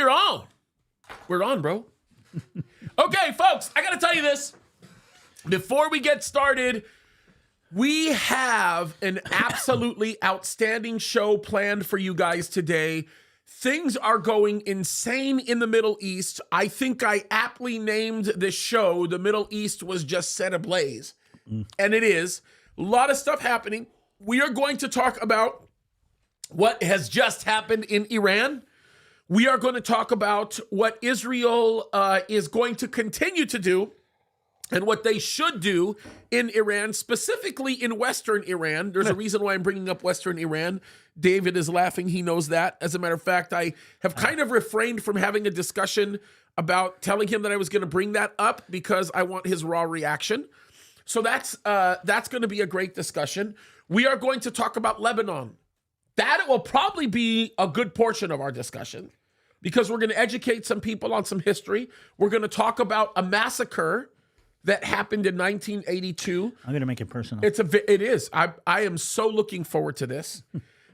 We're on. We're on, bro. Okay, folks, I got to tell you this. Before we get started, we have an absolutely outstanding show planned for you guys today. Things are going insane in the Middle East. I think I aptly named this show, The Middle East Was Just Set Ablaze. And it is. A lot of stuff happening. We are going to talk about what has just happened in Iran. We are going to talk about what Israel is going to continue to do and what they should do in Iran, specifically in Western Iran. There's a reason why I'm bringing up Western Iran. David is laughing. He knows that. As a matter of fact, I have kind of refrained from having a discussion about telling him that I was going to bring that up because I want his raw reaction. So that's going to be a great discussion. We are going to talk about Lebanon. That will probably be a good portion of our discussion because we're going to educate some people on some history. We're going to talk about a massacre that happened in 1982. I'm going to make it personal. It is. I am so looking forward to this.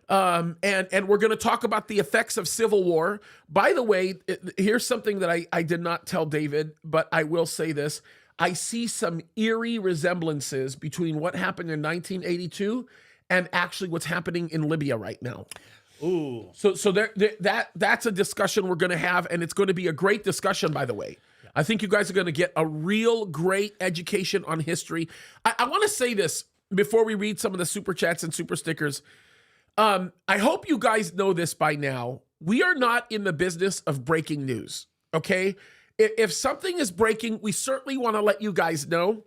And we're going to talk about the effects of civil war. By the way, here's something that I did not tell David, but I will say this. I see some eerie resemblances between what happened in 1982 and actually what's happening in Libya right now. Ooh. So that's a discussion we're going to have, and it's going to be a great discussion, by the way. I think you guys are going to get a real great education on history. I want to say this before we read some of the super chats and super stickers. I hope you guys know this by now. We are not in the business of breaking news, okay? If something is breaking, we certainly want to let you guys know,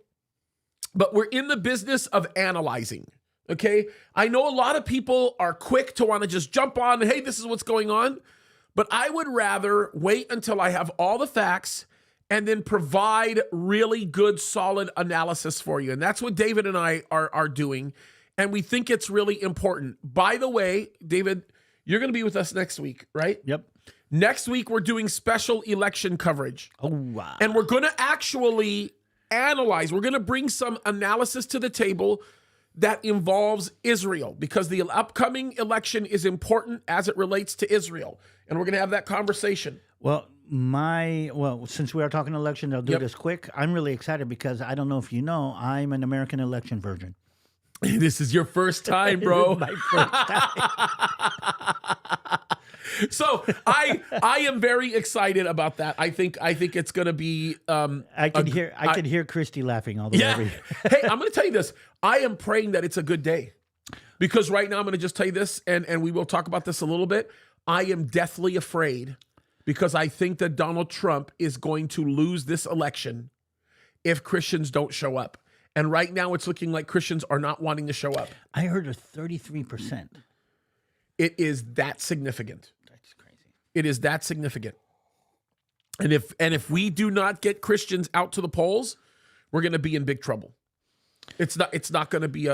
but we're in the business of analyzing, okay? I know a lot of people are quick to want to just jump on, hey, this is what's going on, but I would rather wait until I have all the facts and then provide really good, solid analysis for you. And that's what David and I are doing, and we think it's really important. By the way, David, you're going to be with us next week, right? Yep. Next week, we're doing special election coverage. Oh, wow. And we're going to actually analyze. We're going to bring some analysis to the table that involves Israel because the upcoming election is important as it relates to Israel. And we're going to have that conversation. Well, since we are talking election, I'll do this quick. I'm really excited because I don't know if you know, I'm an American election virgin. This is your first time, bro. My first time. So I am very excited about that. I think it's going to be. I could hear Christy laughing all the way over here. Hey, I'm going to tell you this. I am praying that it's a good day, because right now I'm going to just tell you this, and we will talk about this a little bit. I am deathly afraid because I think that Donald Trump is going to lose this election if Christians don't show up. And right now it's looking like Christians are not wanting to show up. I heard a 33%. It is that significant. That's crazy. It is that significant. And if we do not get Christians out to the polls, we're going to be in big trouble. It's not going to be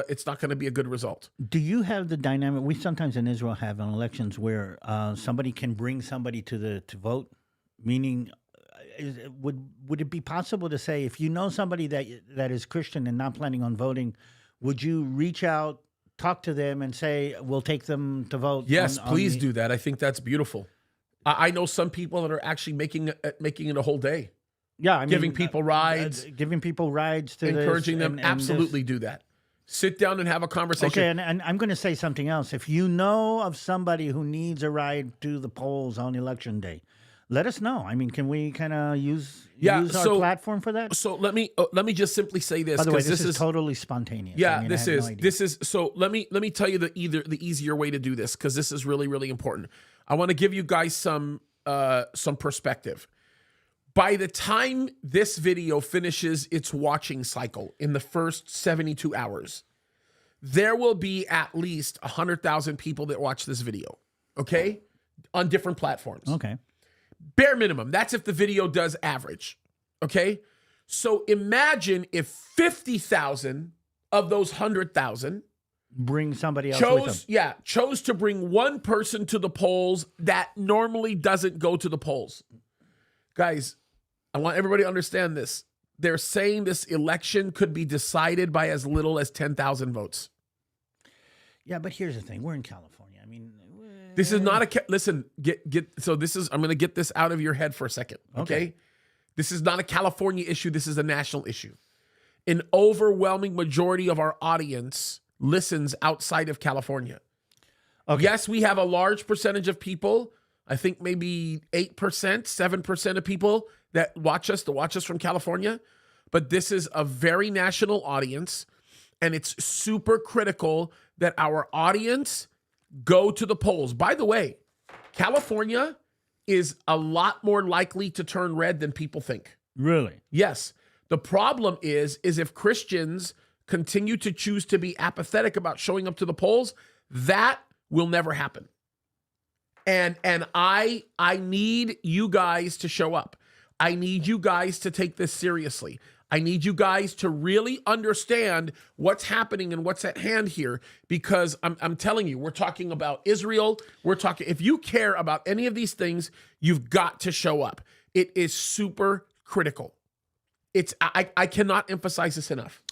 a good result. Do you have the dynamic? We sometimes in Israel have on elections where somebody can bring somebody to vote, meaning would it be possible to say, if you know somebody that is Christian and not planning on voting, would you reach out, talk to them, and say, we'll take them to vote? Yes, please do that. I think that's beautiful. I know some people that are actually making it a whole day. Yeah, I mean, giving people rides, to encouraging them. Absolutely do that. Sit down and have a conversation. Okay, and I'm going to say something else. If you know of somebody who needs a ride to the polls on election day, let us know. I mean, can we kind of use our platform for that? So let me just simply say this. By the way, this is totally spontaneous. Yeah, this is. So let me tell you the easier way to do this, because this is really, really important. I want to give you guys some perspective. By the time this video finishes its watching cycle in the first 72 hours, there will be at least 100,000 people that watch this video, okay? On different platforms. Okay. Bare minimum. That's if the video does average, okay? So imagine if 50,000 of those 100,000 bring somebody else with them. Chose to bring one person to the polls that normally doesn't go to the polls. Guys, I want everybody to understand this. They're saying this election could be decided by as little as 10,000 votes. Yeah, but here's the thing. We're in California. I mean, This is not a listen. Get so this is. I'm going to get this out of your head for a second. Okay, this is not a California issue. This is a national issue. An overwhelming majority of our audience listens outside of California. Okay. Yes, we have a large percentage of people. I think maybe 8%, 7% of people that watch us from California. But this is a very national audience, and it's super critical that our audience go to the polls. By the way, California is a lot more likely to turn red than people think. Really? Yes. The problem is if Christians continue to choose to be apathetic about showing up to the polls, that will never happen. And I need you guys to show up. I need you guys to take this seriously. I need you guys to really understand what's happening and what's at hand here, because I'm telling you, we're talking about Israel. If you care about any of these things, you've got to show up. It is super critical. I cannot emphasize this enough.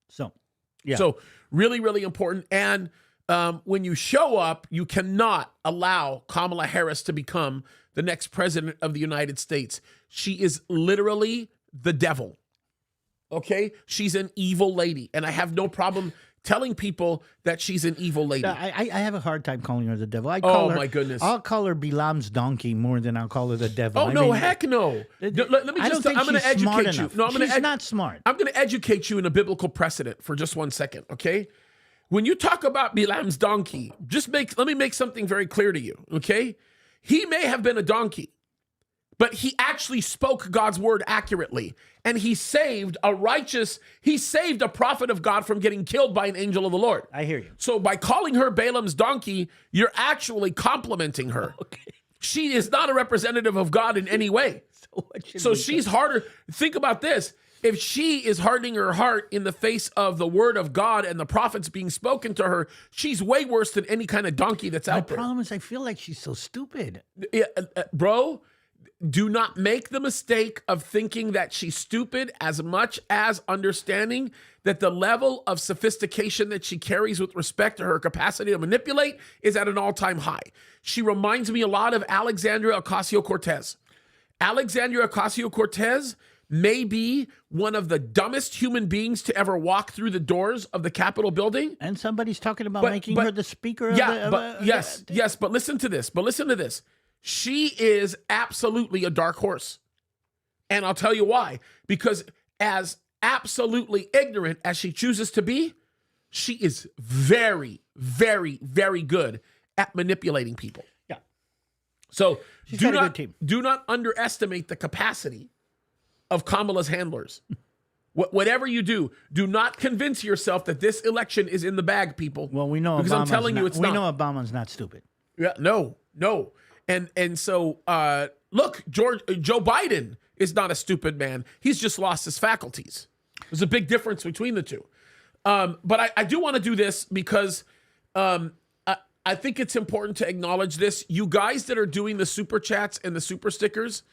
So, yeah. So really, really important. And when you show up, you cannot allow Kamala Harris to become the next president of the United States. She is literally the devil. Okay? She's an evil lady. And I have no problem telling people that she's an evil lady. I have a hard time calling her the devil. My goodness. I'll call her Bilam's donkey more than I'll call her the devil. Heck no. Let me just, I'm going to educate you. No, she's not smart. I'm going to educate you in a biblical precedent for just 1 second, okay? When you talk about Bilam's donkey, let me make something very clear to you, okay? He may have been a donkey, but he actually spoke God's word accurately. And he saved a prophet of God from getting killed by an angel of the Lord. I hear you. So by calling her Balaam's donkey, you're actually complimenting her. Okay. She is not a representative of God in any way. So she's harder. Think about this. If she is hardening her heart in the face of the word of God and the prophets being spoken to her, she's way worse than any kind of donkey that's out there. My problem is I feel like she's so stupid. Bro, do not make the mistake of thinking that she's stupid as much as understanding that the level of sophistication that she carries with respect to her capacity to manipulate is at an all-time high. She reminds me a lot of Alexandria Ocasio-Cortez. Alexandria Ocasio-Cortez may be one of the dumbest human beings to ever walk through the doors of the Capitol building. And somebody's talking about making her the speaker Yes, but listen to this. She is absolutely a dark horse. And I'll tell you why. Because as absolutely ignorant as she chooses to be, she is very, very, very good at manipulating people. Yeah. So do not underestimate the capacity of Kamala's handlers. Whatever you do not convince yourself that this election is in the bag, people. Well, we know because I'm telling you, it's not. We know Obama's not stupid. Yeah, no. And so look, Joe Biden is not a stupid man. He's just lost his faculties. There's a big difference between the two. But I do want to do this because I think it's important to acknowledge this. You guys that are doing the super chats and the super stickers,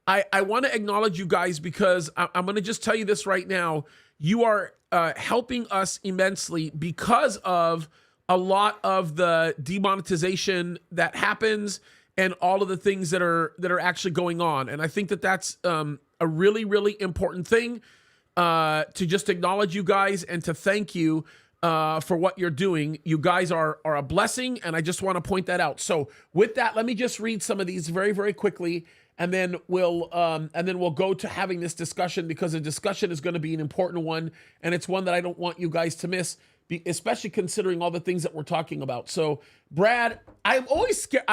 I want to acknowledge you guys because I'm going to just tell you this right now. You are helping us immensely because of a lot of the demonetization that happens and all of the things that are actually going on. And I think that that's a really, really important thing to just acknowledge you guys and to thank you for what you're doing. You guys are a blessing, and I just want to point that out. So with that, let me just read some of these very, very quickly. And then we'll go to having this discussion, because the discussion is going to be an important one, and it's one that I don't want you guys to miss, especially considering all the things that we're talking about. So, Brad, I'm always scared.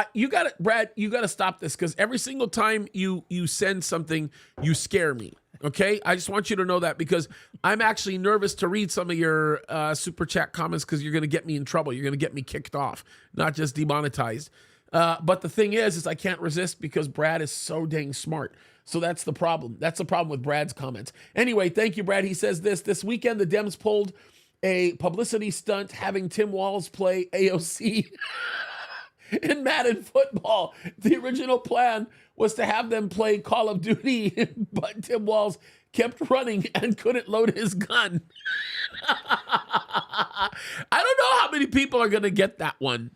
Brad, you got to stop this, because every single time you send something, you scare me. Okay, I just want you to know that, because I'm actually nervous to read some of your super chat comments, because you're going to get me in trouble. You're going to get me kicked off, not just demonetized. But the thing is I can't resist, because Brad is so dang smart. So that's the problem. That's the problem with Brad's comments. Anyway, thank you, Brad. He says this weekend, the Dems pulled a publicity stunt having Tim Walz play AOC in Madden football. The original plan was to have them play Call of Duty, but Tim Walz kept running and couldn't load his gun. I don't know how many people are going to get that one.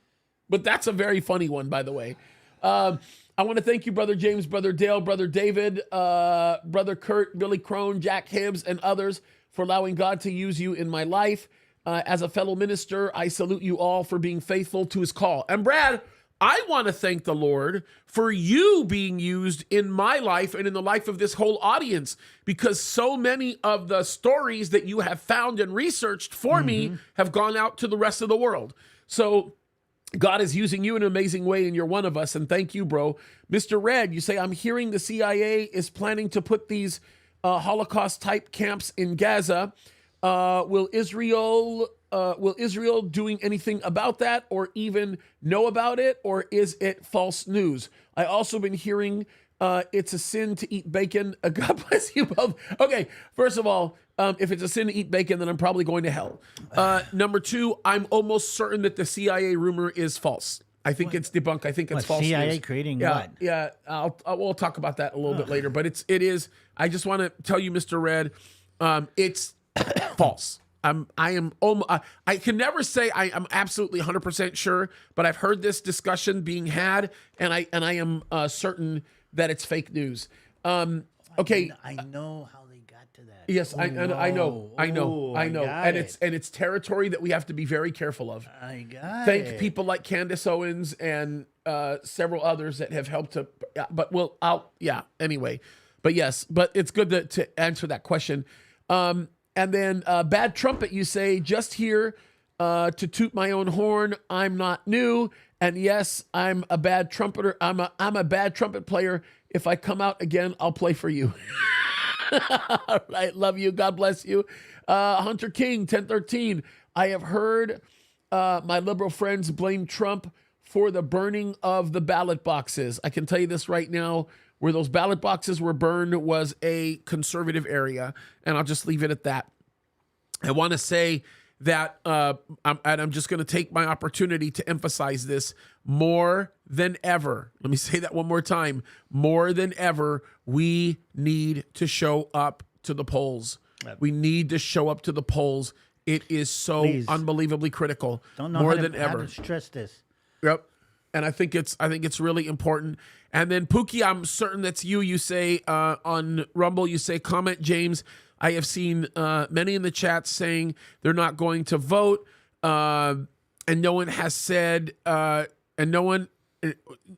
But that's a very funny one, by the way. I want to thank you, Brother James, Brother Dale, Brother David, Brother Kurt, Billy Crone, Jack Hibbs, and others for allowing God to use you in my life. As a fellow minister, I salute you all for being faithful to his call. And Brad, I want to thank the Lord for you being used in my life and in the life of this whole audience, because so many of the stories that you have found and researched for me have gone out to the rest of the world. So God is using you in an amazing way, and you're one of us, and thank you, bro. Mr. Red, you say, I'm hearing the CIA is planning to put these Holocaust-type camps in Gaza. Will Israel doing anything about that, or even know about it, or is it false news? I also been hearing it's a sin to eat bacon. God bless you both. Okay, first of all, if it's a sin to eat bacon, then I'm probably going to hell. Number two, I'm almost certain that the CIA rumor is false. I think it's debunked. I think it's false CIA news. creating Yeah, what? yeah. We'll talk about that a little bit later. But it is. I just want to tell you, Mr. Red, it's false. I can never say I'm absolutely 100% sure, but I've heard this discussion being had, and I am certain that it's fake news. Okay, I know how they got to that. yes, I know, got and it's territory that we have to be very careful of. I got Thank it. people like Candace Owens and several others that have helped to. But anyway, but yes, but it's good to answer that question. And then Bad Trumpet, you say, just here to toot my own horn. I'm not new, and yes, I'm a bad trumpeter. I'm a bad trumpet player. If I come out again, I'll play for you. All right, love you. God bless you. Hunter King, 1013. I have heard my liberal friends blame Trump for the burning of the ballot boxes. I can tell you this right now. Where those ballot boxes were burned was a conservative area, and I'll just leave it at that. I want to say that, I'm just going to take my opportunity to emphasize this more than ever. Let me say that one more time. More than ever, we need to show up to the polls. Yep. We need to show up to the polls. It is so unbelievably critical. Don't know more how than to, ever. How to stress this. Yep. And I think it's really important. And then Pookie, I'm certain that's you. You say on Rumble, you say, comment, James. I have seen many in the chat saying they're not going to vote, and no one has said, and no one.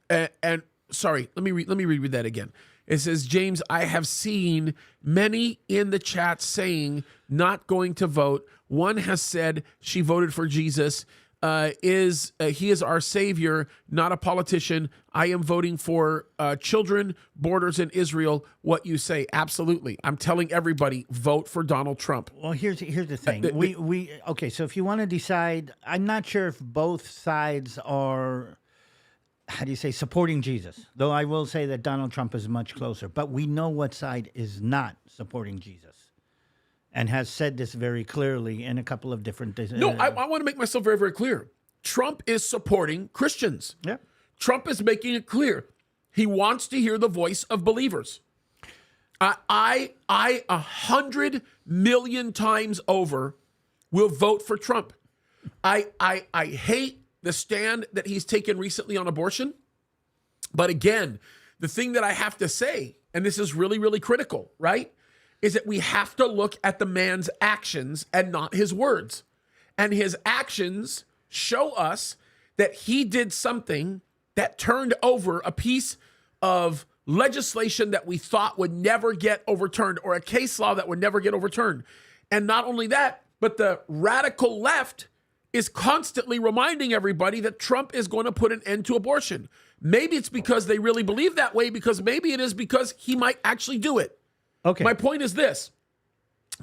And sorry, let me reread that again. It says, James, I have seen many in the chat saying not going to vote. One has said she voted for Jesus. He is our savior, not a politician. I am voting for children, borders, and Israel. What you say? Absolutely. I'm telling everybody, vote for Donald Trump. Well, here's the thing. Okay. So if you want to decide, I'm not sure if both sides are, how do you say, supporting Jesus. Though I will say that Donald Trump is much closer. But we know what side is not supporting Jesus. And has said this very clearly in a couple of different... No, I want to make myself very, very clear. Trump is supporting Christians. Yeah. Trump is making it clear. He wants to hear the voice of believers. I 100 million times over will vote for Trump. I hate the stand that he's taken recently on abortion. But again, the thing that I have to say, and this is really, really critical, right? Is that we have to look at the man's actions and not his words. And his actions show us that he did something that turned over a piece of legislation that we thought would never get overturned, or a case law that would never get overturned. And not only that, but the radical left is constantly reminding everybody that Trump is going to put an end to abortion. Maybe it's because they really believe that way, because maybe it is because he might actually do it. Okay. My point is this.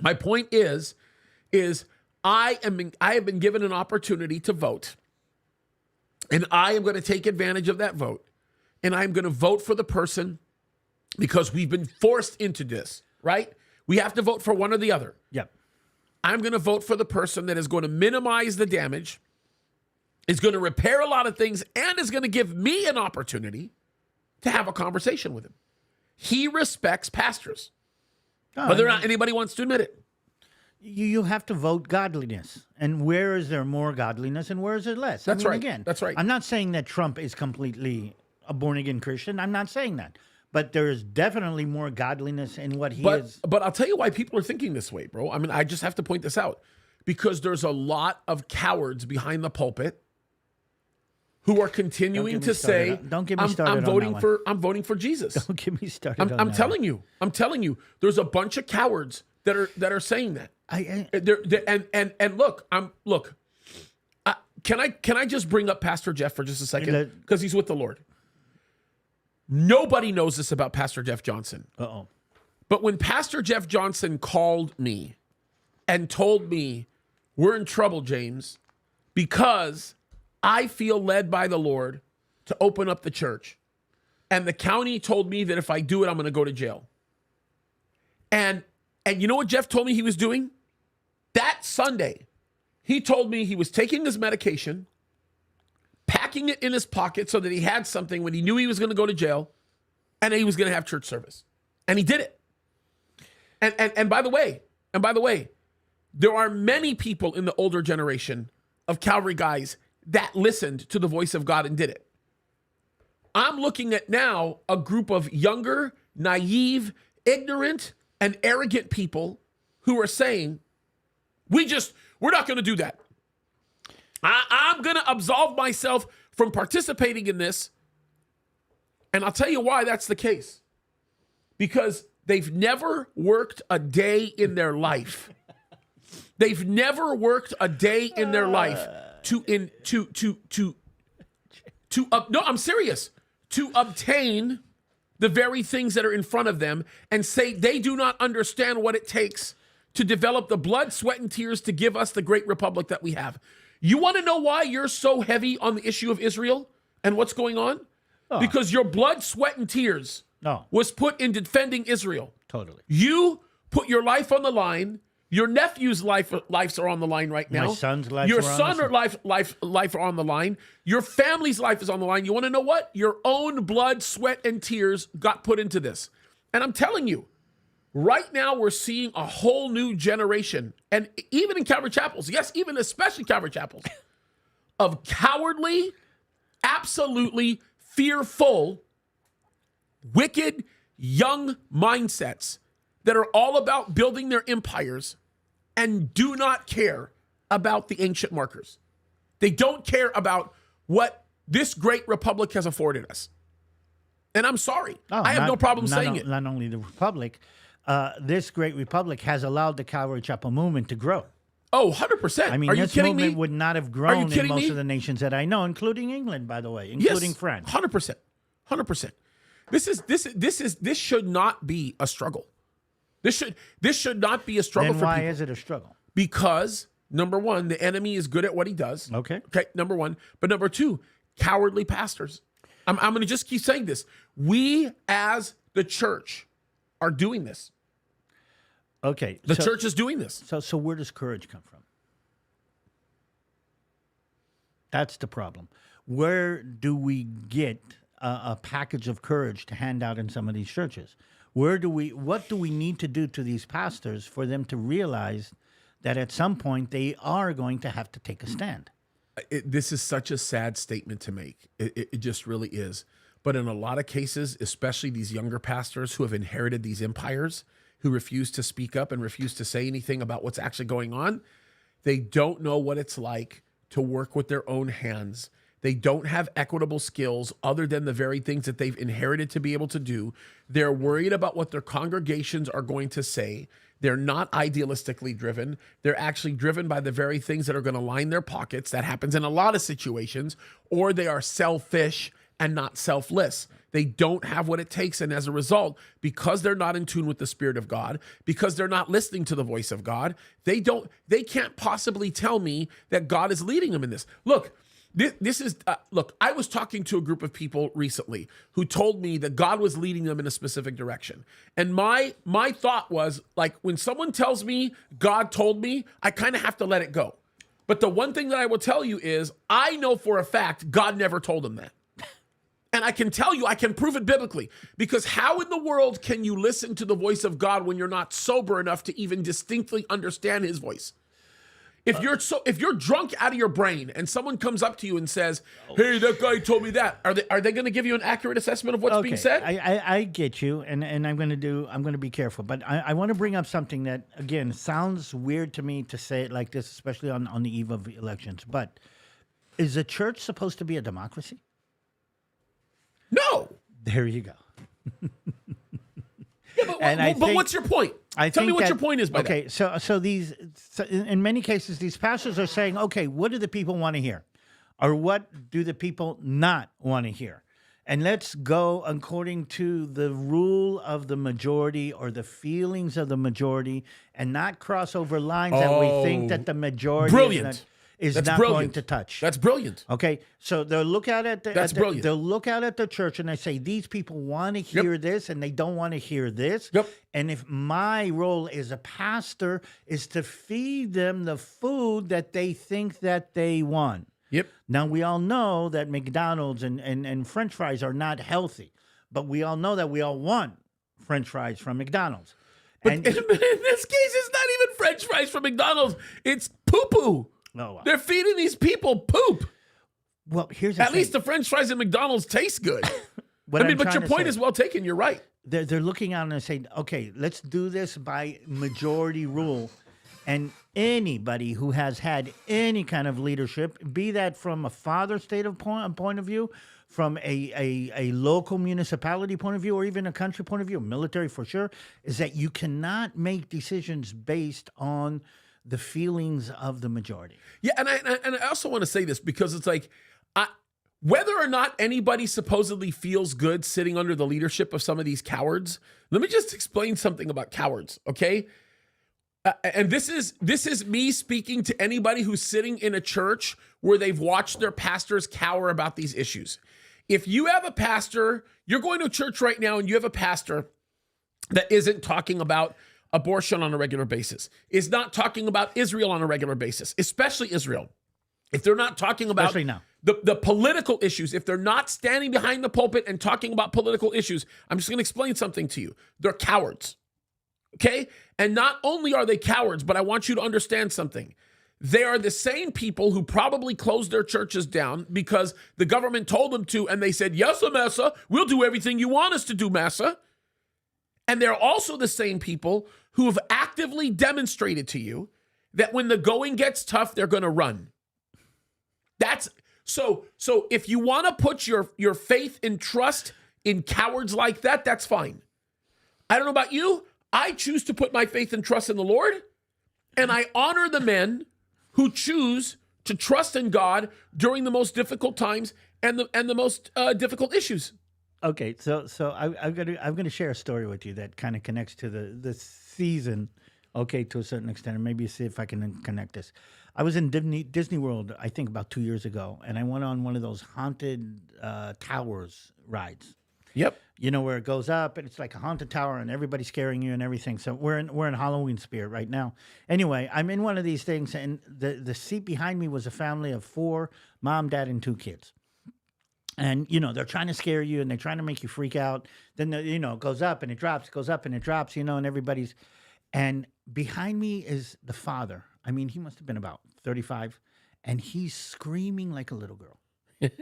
My point is I have been given an opportunity to vote, and I am going to take advantage of that vote, and I'm going to vote for the person, because we've been forced into this, right? We have to vote for one or the other. Yep. I'm going to vote for the person that is going to minimize the damage, is going to repair a lot of things, and is going to give me an opportunity to have a conversation with him. He respects pastors. Whether or not anybody wants to admit it. You have to vote godliness. And where is there more godliness and where is there less? That's right. Again, That's right. I'm not saying that Trump is completely a born-again Christian. I'm not saying that. But there is definitely more godliness in what he is. But I'll tell you why people are thinking this way, bro. I mean, I just have to point this out. Because there's a lot of cowards behind the pulpit who are continuing to say, Don't get me started I'm on voting that for I'm voting for Jesus. Don't get me started on I'm that telling you. I'm telling you. There's a bunch of cowards that are saying that. Can I just bring up Pastor Jeff for just a second? Because he's with the Lord. Nobody knows this about Pastor Jeff Johnson. Uh-oh. But when Pastor Jeff Johnson called me and told me, we're in trouble, James, because I feel led by the Lord to open up the church. And the county told me that if I do it, I'm going to go to jail. And you know what Jeff told me he was doing? That Sunday, he told me he was taking his medication, packing it in his pocket so that he had something when he knew he was going to go to jail, and he was going to have church service. And he did it. And by the way, there are many people in the older generation of Calvary guys that listened to the voice of God and did it. I'm looking at now a group of younger, naive, ignorant, and arrogant people who are saying, we're not going to do that. I'm going to absolve myself from participating in this. And I'll tell you why that's the case. Because they've never worked a day in their life. They've never worked a day in their life no, I'm serious, to obtain the very things that are in front of them and say they do not understand what it takes to develop the blood, sweat, and tears to give us the great republic that we have. You want to know why you're so heavy on the issue of Israel and what's going on? Oh. Because your blood, sweat, and tears was put in defending Israel. Totally. You put your life on the line. Your nephew's lives are on the line right now. My son's life. Your son's life are on the line. Your family's life is on the line. You want to know what? Your own blood, sweat, and tears got put into this. And I'm telling you, right now we're seeing a whole new generation, and even in Calvary chapels, yes, even especially Calvary chapels, of cowardly, absolutely fearful, wicked, young mindsets that are all about building their empires and do not care about the ancient markers. They don't care about what this great republic has afforded us. And I'm sorry. I have no problem saying it. Not only the republic, this great republic has allowed the Calvary Chapel movement to grow. Oh, 100%. I mean, this movement would not have grown in most of the nations that I know, including England, by the way, including France. 100%. 100%. This should not be a struggle. This should not be a struggle for people. Then why is it a struggle? Because, number one, the enemy is good at what he does. Okay, number one. But number two, cowardly pastors. I'm going to just keep saying this. We, as the church, are doing this. Okay. The church is doing this. So where does courage come from? That's the problem. Where do we get a package of courage to hand out in some of these churches? What do we need to do to these pastors for them to realize that at some point they are going to have to take a stand? This is such a sad statement to make. It just really is. But in a lot of cases, especially these younger pastors who have inherited these empires, who refuse to speak up and refuse to say anything about what's actually going on, they don't know what it's like to work with their own hands. They don't have equitable skills other than the very things that they've inherited to be able to do. They're worried about what their congregations are going to say. They're not idealistically driven. They're actually driven by the very things that are going to line their pockets. That happens in a lot of situations. Or they are selfish and not selfless. They don't have what it takes. And as a result, because they're not in tune with the Spirit of God, because they're not listening to the voice of God, they can't possibly tell me that God is leading them in this. Look, I was talking to a group of people recently who told me that God was leading them in a specific direction. And my thought was, like, when someone tells me God told me, I kind of have to let it go. But the one thing that I will tell you is I know for a fact God never told them that. And I can tell you, I can prove it biblically. Because how in the world can you listen to the voice of God when you're not sober enough to even distinctly understand his voice? If you're drunk out of your brain and someone comes up to you and says, "Hey, that guy told me that," are they going to give you an accurate assessment of what's being said? I get you, and I'm going to be careful, but I want to bring up something that again sounds weird to me to say it like this, especially on the eve of elections. But is the church supposed to be a democracy? No. There you go. Yeah, but what's your point? Tell me what your point is by that. Okay, so in many cases, these pastors are saying, okay, what do the people want to hear? Or what do the people not want to hear? And let's go according to the rule of the majority or the feelings of the majority and not cross over lines that we think that the majority is not going to touch. That's brilliant. Okay, so they'll look out at brilliant. They'll look out at the church and they say these people want to hear this and they don't want to hear this. Yep. And if my role as a pastor is to feed them the food that they think that they want. Yep. Now we all know that McDonald's and French fries are not healthy, but we all know that we all want French fries from McDonald's. But in this case, it's not even French fries from McDonald's. It's poo-poo. Oh, wow. They're feeding these people poop. Well, here's at least the French fries at McDonald's taste good. But your point is well taken. You're right. They're looking out and they're saying, okay, let's do this by majority rule. And anybody who has had any kind of leadership, be that from a father state of point of view, from a local municipality point of view, or even a country point of view, military for sure, is that you cannot make decisions based on the feelings of the majority. Yeah, and I also want to say this because it's like, whether or not anybody supposedly feels good sitting under the leadership of some of these cowards, let me just explain something about cowards, okay? And this is me speaking to anybody who's sitting in a church where they've watched their pastors cower about these issues. If you have a pastor, you're going to a church right now and you have a pastor that isn't talking about abortion on a regular basis, is not talking about Israel on a regular basis, especially Israel. If they're not talking about the political issues, if they're not standing behind the pulpit and talking about political issues, I'm just going to explain something to you. They're cowards, okay? And not only are they cowards, but I want you to understand something. They are the same people who probably closed their churches down because the government told them to, and they said, yes, Massa, we'll do everything you want us to do, Massa. And they're also the same people who have actively demonstrated to you that when the going gets tough, they're going to run. That's so if you want to put your faith and trust in cowards like that, that's fine. I don't know about you. I choose to put my faith and trust in the Lord, and I honor the men who choose to trust in God during the most difficult times and the most difficult issues. Okay, so I'm gonna share a story with you that kind of connects to the season, okay, to a certain extent, and maybe see if I can connect this. I was in Disney World, I think about 2 years ago, and I went on one of those haunted towers rides. Yep. You know, where it goes up and it's like a haunted tower and everybody's scaring you and everything. So we're in Halloween spirit right now. Anyway, I'm in one of these things and the seat behind me was a family of 4, mom, dad, and 2 kids. And, you know, they're trying to scare you and they're trying to make you freak out. Then, you know, it goes up and it drops, goes up and it drops, you know, and everybody's. And behind me is the father. I mean, he must have been about 35. And he's screaming like a little girl. It's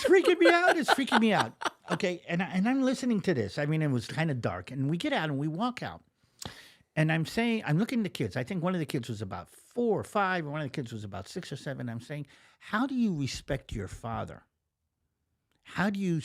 freaking me out. It's freaking me out. Okay. And I'm listening to this. I mean, it was kind of dark. And we get out and we walk out. And I'm looking at the kids. I think one of the kids was about 4 or 5, and one of the kids was about 6 or 7. I'm saying, how do you respect your father? How do you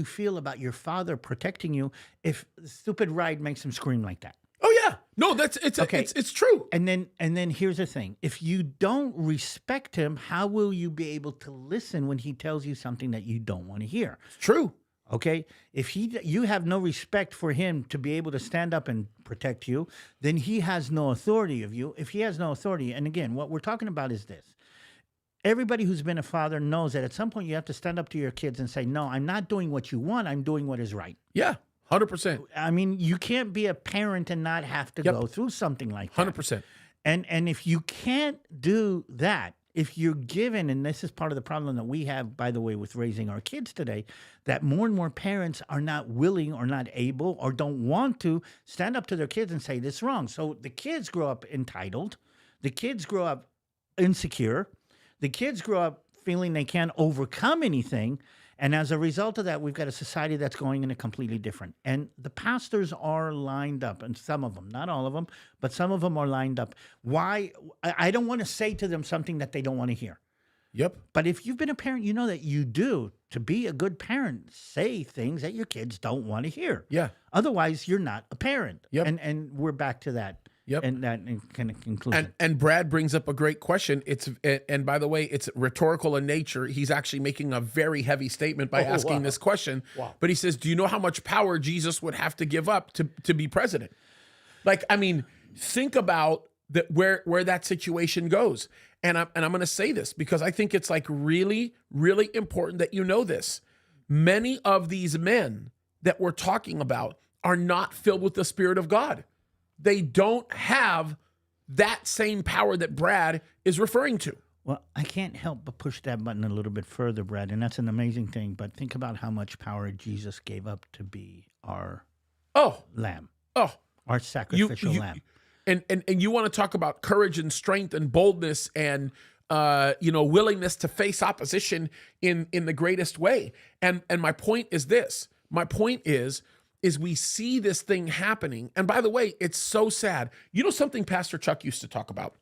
feel about your father protecting you if the stupid ride makes him scream like that? Oh yeah, no, it's true. And then here's the thing: if you don't respect him, how will you be able to listen when he tells you something that you don't want to hear? It's true. Okay, if you have no respect for him to be able to stand up and protect you, then he has no authority of you. If he has no authority, and again, what we're talking about is this. Everybody who's been a father knows that at some point you have to stand up to your kids and say, no, I'm not doing what you want. I'm doing what is right. Yeah, 100%. I mean, you can't be a parent and not have to go through something like that. 100%. And if you can't do that, if you're given, and this is part of the problem that we have, by the way, with raising our kids today, that more and more parents are not willing or not able or don't want to stand up to their kids and say this is wrong. So the kids grow up entitled, the kids grow up insecure, the kids grow up feeling they can't overcome anything. And as a result of that, we've got a society that's going in a completely different. And the pastors are lined up, and some of them, not all of them, but some of them are lined up. Why? I don't want to say to them something that they don't want to hear. Yep. But if you've been a parent, you know that you do. To be a good parent, say things that your kids don't want to hear. Yeah. Otherwise, you're not a parent. Yep. And we're back to that. Yep. And that kind of conclusion. And Brad brings up a great question. And by the way, it's rhetorical in nature. He's actually making a very heavy statement by asking this question. Wow. But he says, do you know how much power Jesus would have to give up to be president? Like, I mean, think about that where that situation goes. And I'm going to say this because I think it's like really, really important that you know this. Many of these men that we're talking about are not filled with the Spirit of God. They don't have that same power that Brad is referring to. Well, I can't help but push that button a little bit further, Brad, and that's an amazing thing. But think about how much power Jesus gave up to be our lamb, our sacrificial lamb. And you want to talk about courage and strength and boldness and willingness to face opposition in the greatest way. And my point is this. My point is we see this thing happening. And by the way, it's so sad. You know something Pastor Chuck used to talk about?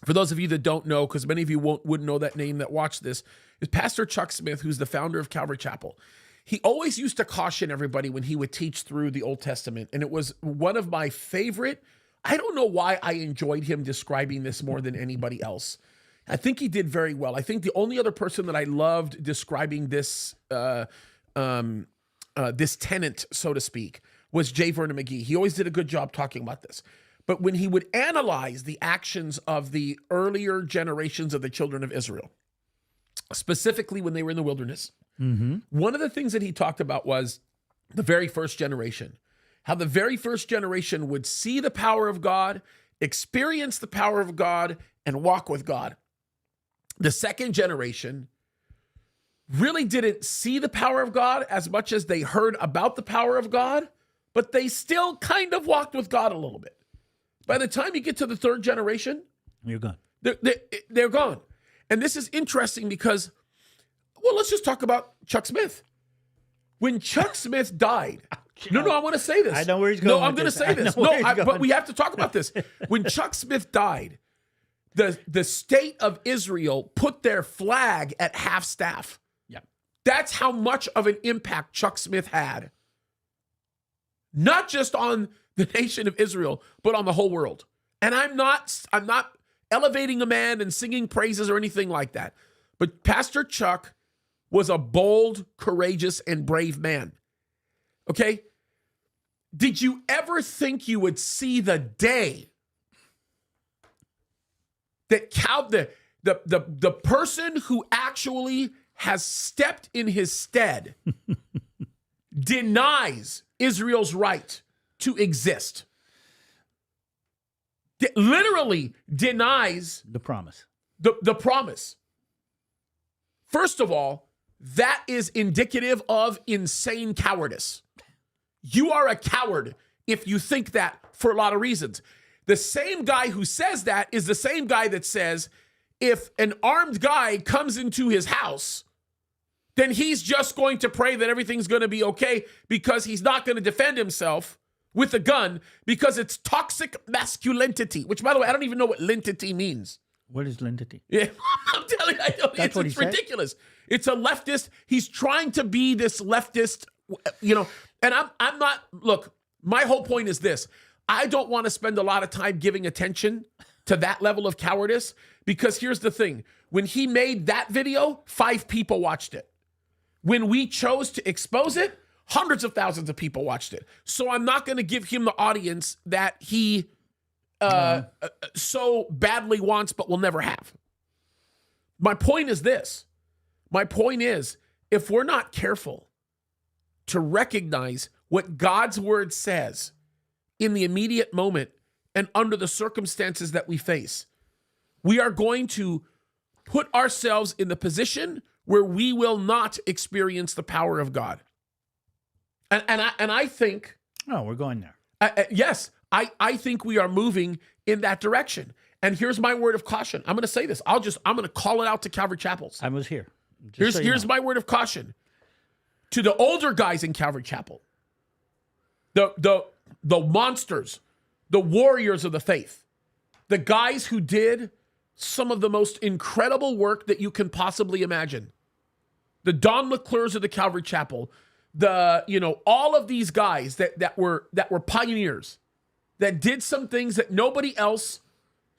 For those of you that don't know, because many of you wouldn't know that name that watch this, is Pastor Chuck Smith, who's the founder of Calvary Chapel. He always used to caution everybody when he would teach through the Old Testament. And it was one of my favorite. I don't know why I enjoyed him describing this more than anybody else. I think he did very well. I think the only other person that I loved describing this this tenant, so to speak, was J. Vernon McGee. He always did a good job talking about this. But when he would analyze the actions of the earlier generations of the children of Israel, specifically when they were in the wilderness, one of the things that he talked about was the very first generation. How the very first generation would see the power of God, experience the power of God, and walk with God. The second generation really didn't see the power of God as much as they heard about the power of God, but they still kind of walked with God a little bit. By the time you get to the third generation, you're gone. They're gone. And this is interesting because, well, let's just talk about Chuck Smith. When Chuck Smith died, I want to say this. I know where he's going. No, I'm going to say this. But we have to talk about this. When Chuck Smith died, the state of Israel put their flag at half staff. Yeah. That's how much of an impact Chuck Smith had. Not just on the nation of Israel, but on the whole world. And I'm not elevating a man and singing praises or anything like that. But Pastor Chuck was a bold, courageous, and brave man. Okay? Did you ever think you would see the day that the person who actually has stepped in his stead denies Israel's right to exist? Literally denies the promise. The promise. First of all, that is indicative of insane cowardice. You are a coward if you think that for a lot of reasons. The same guy who says that is the same guy that says if an armed guy comes into his house, then he's just going to pray that everything's going to be okay because he's not going to defend himself with a gun because it's toxic masculinity, which, by the way, I don't even know what linity means. What is linity? Yeah, I'm telling you, it's ridiculous. It's a leftist. He's trying to be this leftist, and I'm not, look, my whole point is this. I don't want to spend a lot of time giving attention to that level of cowardice because here's the thing. When he made that video, 5 people watched it. When we chose to expose it, hundreds of thousands of people watched it. So I'm not going to give him the audience that he so badly wants but will never have. My point is this. My point is, if we're not careful to recognize what God's word says in the immediate moment and under the circumstances that we face. We are going to put ourselves in the position where we will not experience the power of God. And I think... Oh, we're going there. Yes, I think we are moving in that direction. And here's my word of caution. I'm going to say this. I'm going to call it out to Calvary Chapels. I was here. Here's my word of caution to the older guys in Calvary Chapel, the monsters, the warriors of the faith, the guys who did some of the most incredible work that you can possibly imagine. The Don McClures of the Calvary Chapel, all of these guys that were pioneers, that did some things that nobody else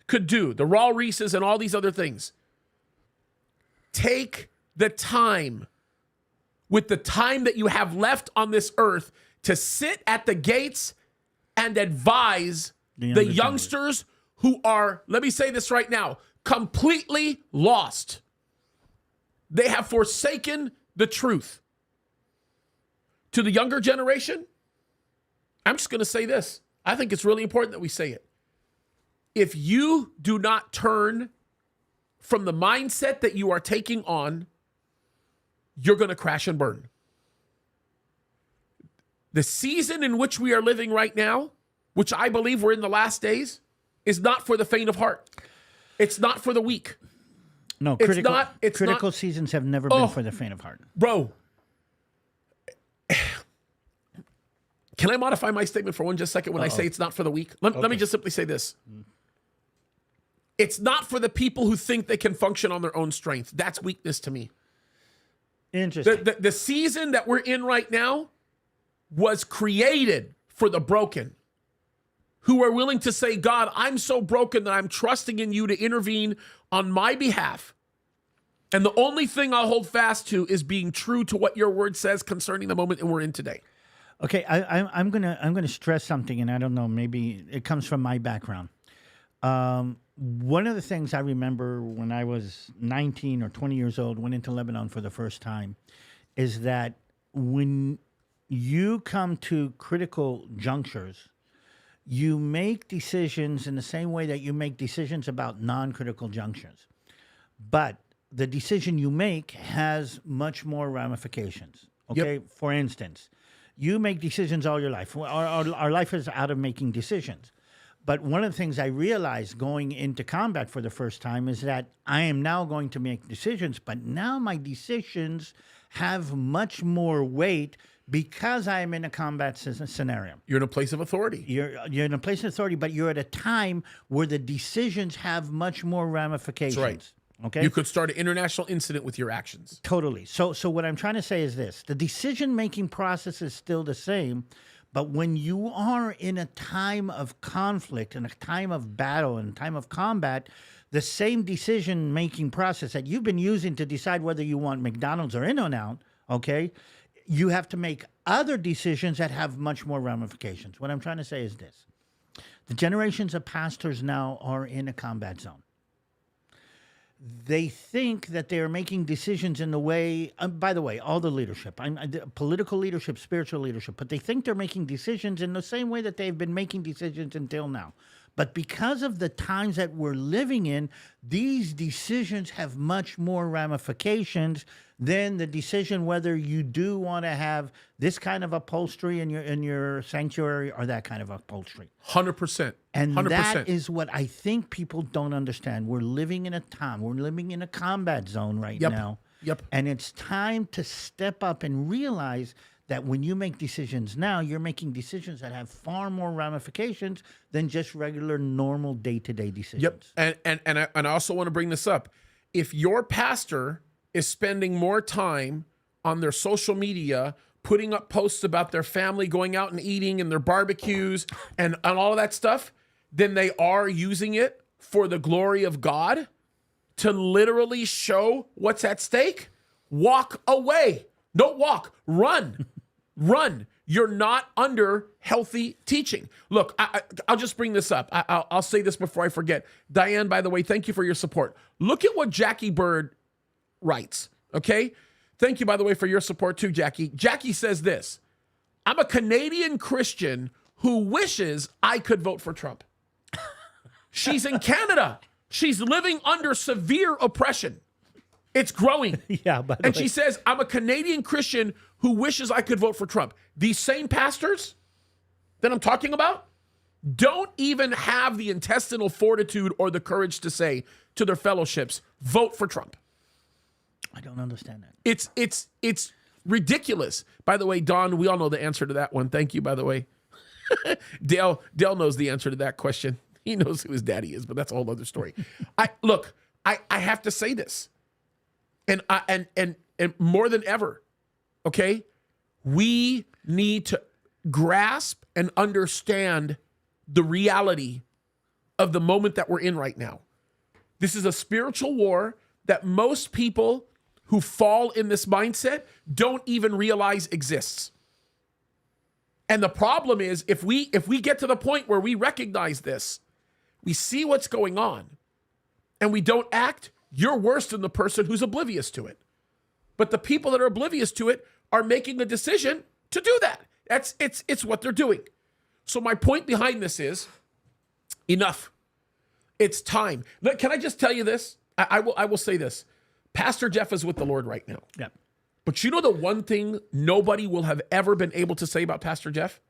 could do. The Raul Reeses and all these other things. Take the time, with the time that you have left on this earth, to sit at the gates and advise the youngsters who are, let me say this right now, completely lost. They have forsaken the truth. To the younger generation, I'm just going to say this. I think it's really important that we say it. If you do not turn from the mindset that you are taking on, you're going to crash and burn. The season in which we are living right now, which I believe we're in the last days, is not for the faint of heart. It's not for the weak. No, critical seasons have never been for the faint of heart. Bro, can I modify my statement for just a second when I say it's not for the weak? Let me just simply say this. It's not for the people who think they can function on their own strength. That's weakness to me. Interesting. The season that we're in right now was created for the broken, who are willing to say, God, I'm so broken that I'm trusting in you to intervene on my behalf. And the only thing I'll hold fast to is being true to what your word says concerning the moment that we're in today. Okay, I'm gonna stress something, and I don't know, maybe it comes from my background. One of the things I remember when I was 19 or 20 years old, went into Lebanon for the first time, is that when you come to critical junctures, you make decisions in the same way that you make decisions about non-critical junctures. But the decision you make has much more ramifications. Okay, Yep. For instance, you make decisions all your life. Our life is out of making decisions. But one of the things I realized going into combat for the first time is that I am now going to make decisions, but now my decisions have much more weight because I am in a combat scenario. You're in a place of authority. You're in a place of authority, but you're at a time where the decisions have much more ramifications. That's right. Okay? You could start an international incident with your actions. Totally. So what I'm trying to say is this. The decision-making process is still the same, but when you are in a time of conflict, in a time of battle, in a time of combat, the same decision-making process that you've been using to decide whether you want McDonald's or In-N-Out, okay, you have to make other decisions that have much more ramifications. What I'm trying to say is this. The generations of pastors now are in a combat zone. They think that they are making decisions in the way, by the way, all the leadership, political leadership, spiritual leadership, but they think they're making decisions in the same way that they've been making decisions until now. But because of the times that we're living in, these decisions have much more ramifications than the decision whether you do want to have this kind of upholstery in your sanctuary or that kind of upholstery. 100%. And 100%. that is what I think people don't understand. We're living in a time, we're living in a combat zone right now. Yep. And it's time to step up and realize that when you make decisions now, you're making decisions that have far more ramifications than just regular, normal, day-to-day decisions. Yep. And I also want to bring this up. If your pastor is spending more time on their social media, putting up posts about their family going out and eating and their barbecues and all of that stuff, then they are using it for the glory of God to literally show what's at stake. Walk away. Don't walk. Run. Run. You're not under healthy teaching. Look, I'll just bring this up. I'll say this before I forget. Diane, by the way, thank you for your support. Look at what Jackie Bird writes, okay? Thank you, by the way, for your support too, Jackie. Jackie says this: I'm a Canadian Christian who wishes I could vote for Trump. She's in Canada. She's living under severe oppression. It's growing. Yeah, by the And way. she says, I'm a Canadian Christian who wishes I could vote for Trump. These same pastors that I'm talking about don't even have the intestinal fortitude or the courage to say to their fellowships, vote for Trump. I don't understand that. It's ridiculous. By the way, Don, we all know the answer to that one. Thank you, by the way. Dale knows the answer to that question. He knows who his daddy is, but that's a whole other story. I have to say this. And more than ever, okay, we need to grasp and understand the reality of the moment that we're in right now. This is a spiritual war that most people who fall in this mindset don't even realize exists. And the problem is, if we get to the point where we recognize this, we see what's going on, and we don't act, you're worse than the person who's oblivious to it. But the people that are oblivious to it are making the decision to do that. It's what they're doing. So my point behind this is, enough. It's time. Look, can I just tell you this? I will say this. Pastor Jeff is with the Lord right now. Yeah. But you know the one thing nobody will have ever been able to say about Pastor Jeff?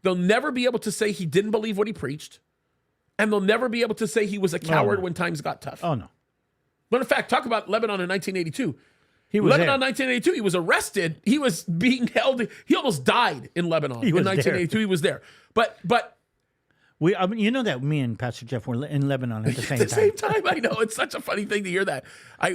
They'll never be able to say he didn't believe what he preached. And they'll never be able to say he was a coward when times got tough. Oh, no. But in fact, talk about Lebanon in 1982. He was Lebanon in there. 1982, he was arrested. He was being held. He almost died in Lebanon in was 1982. there. He was there. But I mean, you know that me and Pastor Jeff were in Lebanon at the same at the time. same time, I know it's such a funny thing to hear that.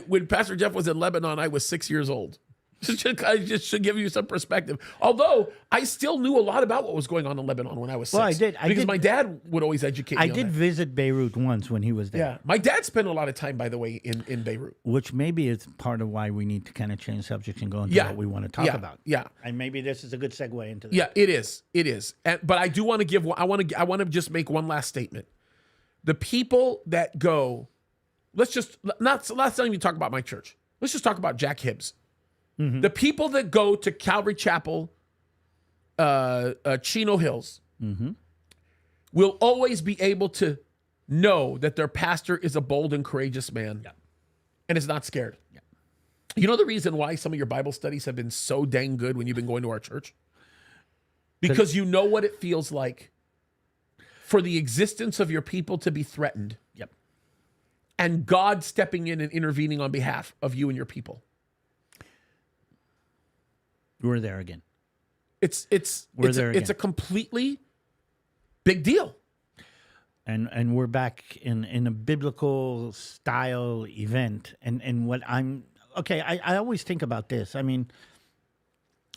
When Pastor Jeff was in Lebanon, I was 6 years old. I just should give you some perspective. Although I still knew a lot about what was going on in Lebanon when I was 6. Well, I did. Because my dad would always educate me I on did that. visit Beirut once when he was there. Yeah. My dad spent a lot of time, by the way, in Beirut. Which maybe is part of why we need to kind of change subjects and go into Yeah. what we want to talk about. Yeah. And maybe this is a good segue into that. Yeah, it is. It is. But I do want to give. I want to just make one last statement. The people that go, let's not even talk about my church. Let's just talk about Jack Hibbs. Mm-hmm. The people that go to Calvary Chapel, Chino Hills, will always be able to know that their pastor is a bold and courageous man, and is not scared. Yeah. You know the reason why some of your Bible studies have been so dang good when you've been going to our church? Because you know what it feels like for the existence of your people to be threatened. Yep. And God stepping in and intervening on behalf of you and your people. We're there again. It's there again. a completely big deal. And we're back in a biblical style event. And what I always think about this. I mean,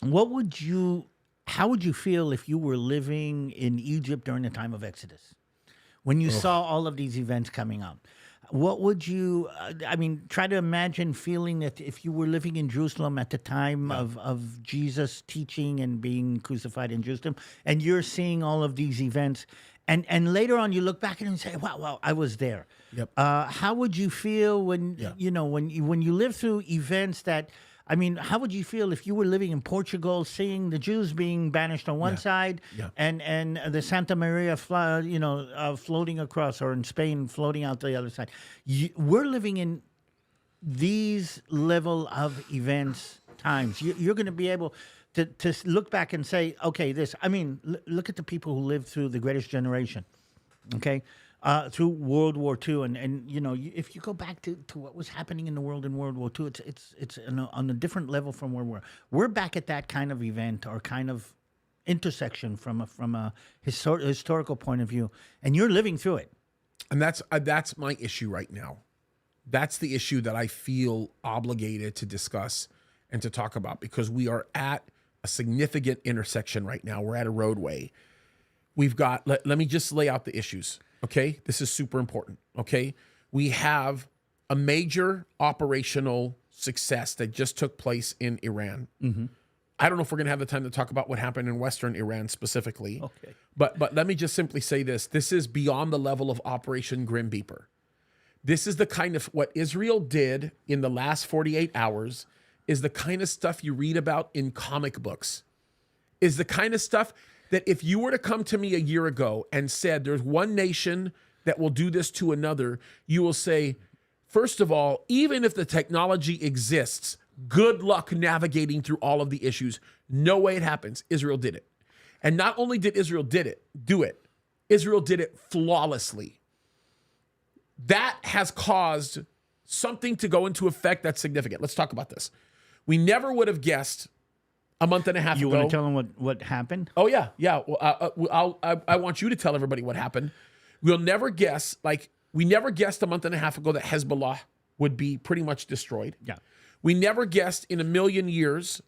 how would you feel if you were living in Egypt during the time of Exodus? When you saw all of these events coming up? What would you, try to imagine feeling that if you were living in Jerusalem at the time of Jesus teaching and being crucified in Jerusalem, and you're seeing all of these events, and later on you look back and you say, wow, I was there. Yep. How would you feel when, when you live through events that, how would you feel if you were living in Portugal, seeing the Jews being banished on one side, and the Santa Maria, floating across, or in Spain floating out the other side? We're living in these level of events times. You're going to be able to look back and say, okay, look at the people who lived through the Greatest Generation, okay? Through World War II, and if you go back to what was happening in the world in World War II, it's on a different level from where we're back at that kind of event or kind of intersection from a historical point of view, and you're living through it. And that's my issue right now. That's the issue that I feel obligated to discuss and to talk about, because we are at a significant intersection right now. We're at a roadway. We've got. Let me just lay out the issues. Okay, this is super important. Okay, we have a major operational success that just took place in Iran. Mm-hmm. I don't know if we're going to have the time to talk about what happened in Western Iran specifically. Okay, but let me just simply say this: this is beyond the level of Operation Grim Reaper. This is the kind of what Israel did in the last 48 hours. Is the kind of stuff you read about in comic books. Is the kind of stuff that if you were to come to me a year ago and said there's one nation that will do this to another, you will say, first of all, even if the technology exists, good luck navigating through all of the issues. No way it happens. Israel did it. And not only did Israel do it, Israel did it flawlessly. That has caused something to go into effect that's significant. Let's talk about this. We never would have guessed a month and a half ago. You want to tell them what happened? Oh, yeah. Yeah. Well, I want you to tell everybody what happened. We'll never guess, we never guessed a month and a half ago that Hezbollah would be pretty much destroyed. Yeah. We never guessed in a million years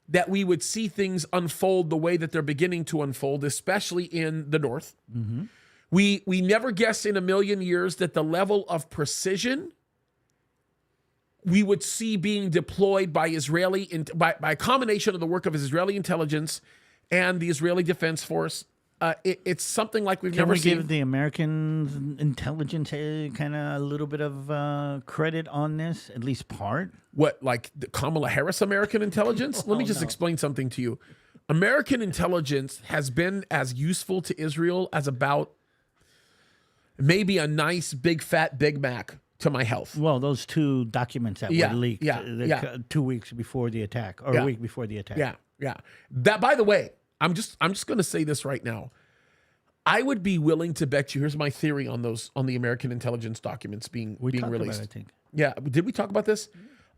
that we would see things unfold the way that they're beginning to unfold, especially in the north. Mm-hmm. We never guessed in a million years that the level of precision we would see being deployed by by a combination of the work of Israeli intelligence and the Israeli Defense Force. It's something like we've never seen. Can we give the American intelligence kind of a little bit of credit on this, at least part? What, like the Kamala Harris American intelligence? Let me just explain something to you. American intelligence has been as useful to Israel as about maybe a nice big fat Big Mac to my health. Well, those two documents that were leaked 2 weeks before the attack, or a week before the attack. Yeah. That, by the way, I'm just going to say this right now. I would be willing to bet you. Here's my theory on the American intelligence documents being released. I think. Yeah, did we talk about this?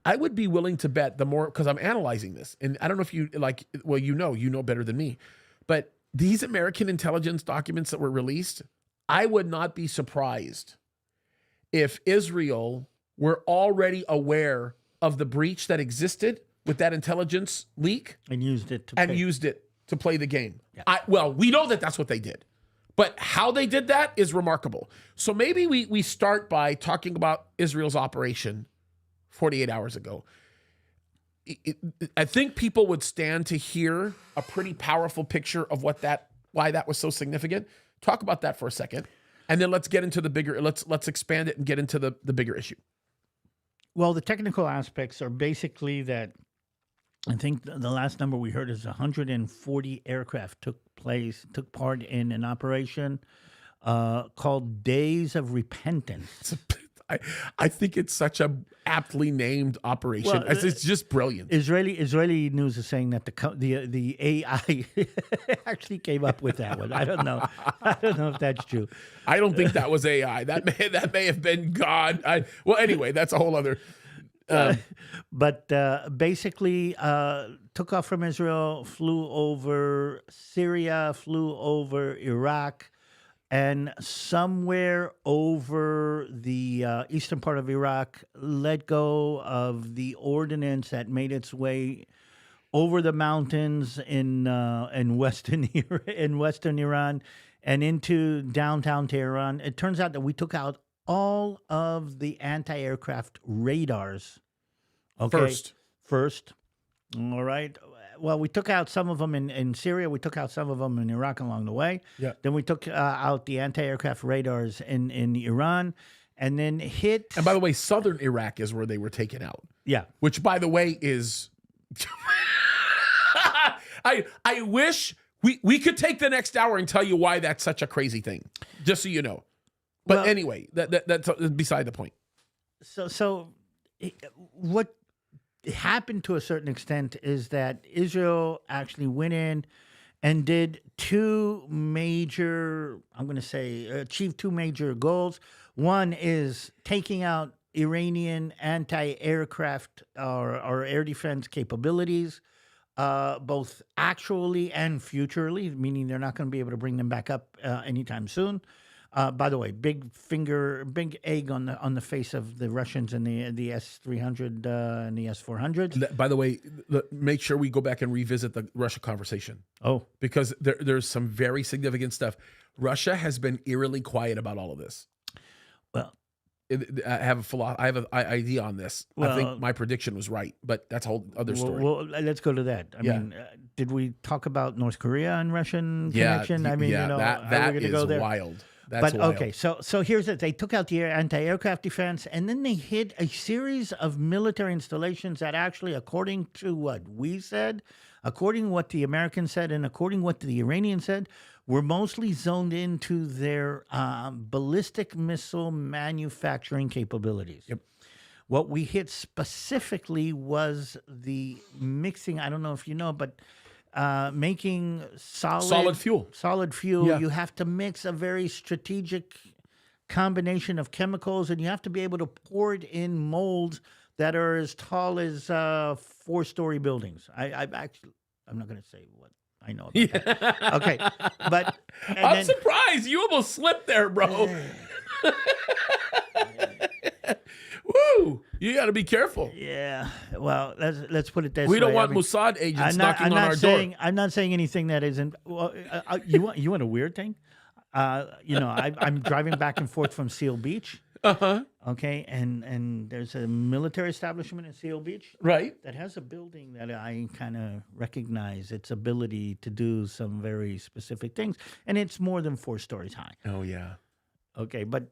I would be willing to bet the more, because I'm analyzing this, and I don't know if you you know better than me, but these American intelligence documents that were released, I would not be surprised if Israel were already aware of the breach that existed with that intelligence leak and used it to play the game. Yeah. We know that that's what they did, but how they did that is remarkable. So maybe we start by talking about Israel's operation 48 hours ago. I think people would stand to hear a pretty powerful picture of why that was so significant. Talk about that for a second, and then let's get into the bigger. Let's expand it and get into the bigger issue. Well, the technical aspects are basically that. I think the last number we heard is 140 aircraft took part in an operation called Days of Repentance. I think it's such a aptly named operation. Well, it's just brilliant. Israeli news is saying that the AI actually came up with that one. I don't know if that's true. I don't think that was AI. That may have been God. Anyway, that's a whole other. But basically, took off from Israel, flew over Syria, flew over Iraq, and somewhere over the eastern part of Iraq, let go of the ordnance that made its way over the mountains in western Iran and into downtown Tehran. It turns out that we took out all of the anti-aircraft radars. Okay. First. All right. Well, we took out some of them in Syria. We took out some of them in Iraq along the way. Yeah. Then we took out the anti-aircraft radars in Iran, and then hit. And by the way, southern Iraq is where they were taken out. Yeah. Which, by the way, is. I wish we could take the next hour and tell you why that's such a crazy thing, just so you know. But anyway, that's beside the point. So what happened to a certain extent is that Israel actually went in and did achieved two major goals. One is taking out Iranian anti-aircraft or air defense capabilities, both actually and futurely, meaning they're not going to be able to bring them back up anytime soon. By the way, big egg on the face of the Russians and the S-300 and the S-400s. By the way, make sure we go back and revisit the Russia conversation. Oh, because there's some very significant stuff. Russia has been eerily quiet about all of this. Well, I have an idea on this. I think my prediction was right, but that's a whole other story. Well, let's go to that. I mean, did we talk about North Korea and Russian connection? I mean, that is go there? Wild. That's wild. Okay, so here's it. They took out the anti-aircraft defense, and then they hit a series of military installations that actually, according to what we said, according to what the Americans said, and according to what the Iranians said, were mostly zoned into their ballistic missile manufacturing capabilities. Yep. What we hit specifically was the mixing. I don't know if you know, but making Solid fuel. Solid fuel. Yeah. You have to mix a very strategic combination of chemicals, and you have to be able to pour it in molds that are as tall as 4-story buildings. I'm not going to say what I know about that. Okay, but I'm surprised you almost slipped there, bro. Woo! You got to be careful. Yeah. Well, let's put it this way. We don't want Mossad agents knocking on our door. I'm not saying anything that isn't. Well, you want a weird thing? I'm driving back and forth from Seal Beach. Okay, and there's a military establishment in Seal Beach, Right. that has a building that I kind of recognize its ability to do some very specific things, and it's more than 4 stories high. Oh yeah. Okay, but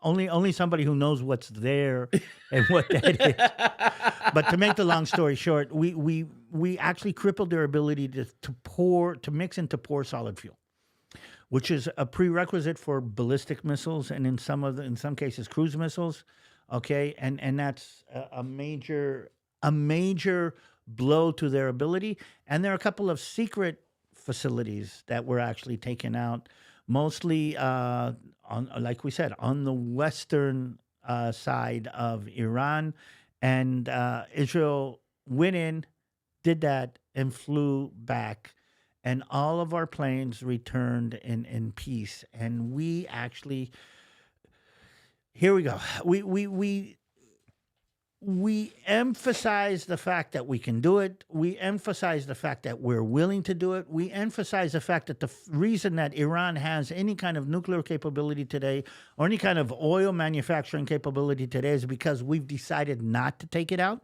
only somebody who knows what's there and what that is. But to make the long story short, we actually crippled their ability to mix and to pour solid fuel, which is a prerequisite for ballistic missiles and in some cases cruise missiles. Okay, and that's a major blow to their ability. And there are a couple of secret facilities that were actually taken out, mostly like we said, on the western side of Iran, and Israel went in, did that, and flew back. And all of our planes returned in peace. And we actually, here we go. We emphasize the fact that we can do it. We emphasize the fact that we're willing to do it. We emphasize the fact that the reason that Iran has any kind of nuclear capability today or any kind of oil manufacturing capability today is because we've decided not to take it out.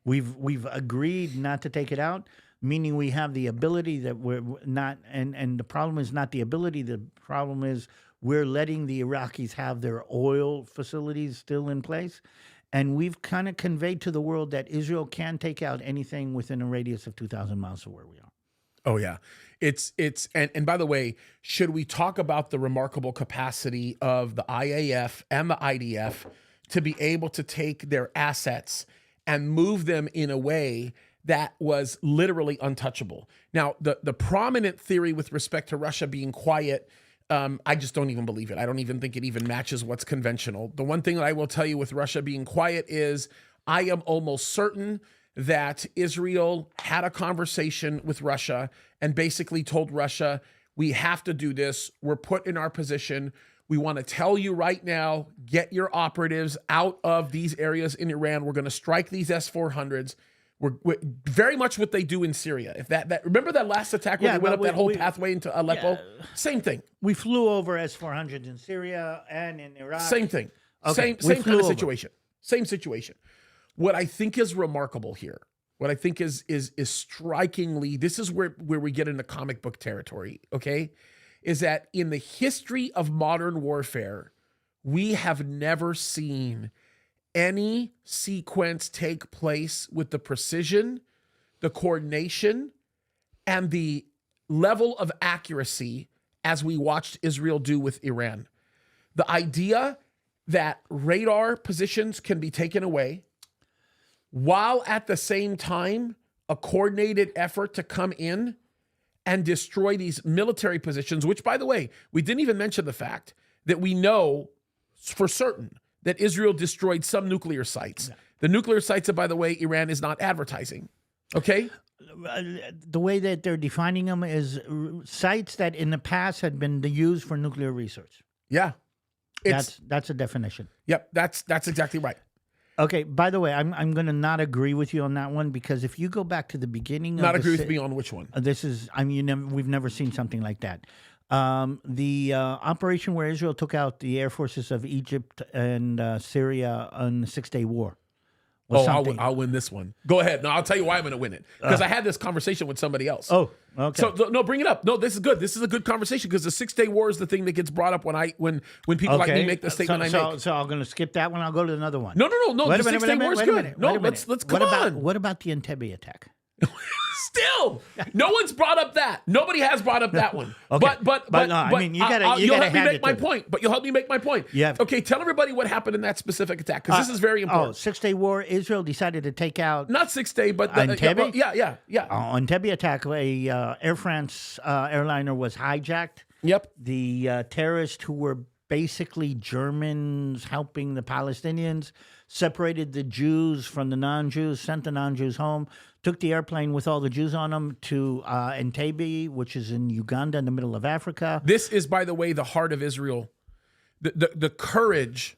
We've agreed not to take it out. Meaning we have the ability that we're not, and the problem is not the ability. The problem is we're letting the Iraqis have their oil facilities still in place. And we've kind of conveyed to the world that Israel can take out anything within a radius of 2,000 miles of where we are. Oh yeah. And by the way, should we talk about the remarkable capacity of the IAF and the IDF to be able to take their assets and move them in a way that was literally untouchable. Now, the prominent theory with respect to Russia being quiet, I just don't even believe it. I don't even think it even matches what's conventional. The one thing that I will tell you with Russia being quiet is I am almost certain that Israel had a conversation with Russia and basically told Russia, we have to do this. We're put in our position. We want to tell you right now, get your operatives out of these areas in Iran. We're going to strike these S-400s. We're very much what they do in Syria. If that remember that last attack where they went up that whole pathway into Aleppo? Yeah. Same thing. We flew over S-400s in Syria and in Iraq. Same thing. Okay. Same kind of situation. Same situation. What I think is remarkable here, what I think is strikingly, this is where we get into comic book territory, okay? Is that in the history of modern warfare, we have never seen any sequence take place with the precision, the coordination, and the level of accuracy as we watched Israel do with Iran. The idea that radar positions can be taken away while at the same time a coordinated effort to come in and destroy these military positions, which, by the way, we didn't even mention the fact that we know for certain that Israel destroyed some nuclear sites. Yeah. The nuclear sites that, by the way, Iran is not advertising. Okay? The way that they're defining them is sites that in the past had been used for nuclear research. Yeah. That's a definition. Yep, that's exactly right. Okay, by the way, I'm going to not agree with you on that one because if you go back to the beginning not agree with me on which one? We've never seen something like that. The operation where Israel took out the air forces of Egypt and Syria on the 6-Day War. I'll win this one. Go ahead. No, I'll tell you why I'm going to win it. Because I had this conversation with somebody else. Oh, okay. So no, bring it up. No, this is good. This is a good conversation because the 6-Day War is the thing that gets brought up when people like me make the statement I make. So I'm going to skip that one. I'll go to another one. No. The 6-Day War is good. No, let's come on. What about the Entebbe attack? Still, no one's brought up that. Nobody has brought up that one. Okay. But no, I mean, you gotta you'll help me hand make it my to them. point. But you'll help me make my point. Yeah. Okay, tell everybody what happened in that specific attack, because this is very important. 6-Day War. Israel decided to take out Not 6 day, but Entebbe? yeah. on Entebbe attack. A Air France airliner was hijacked. Yep. The terrorists, who were basically Germans helping the Palestinians, separated the Jews from the non-Jews, sent the non-Jews home, took the airplane with all the Jews on them to Entebbe, which is in Uganda in the middle of Africa. This is, by the way, the heart of Israel. The courage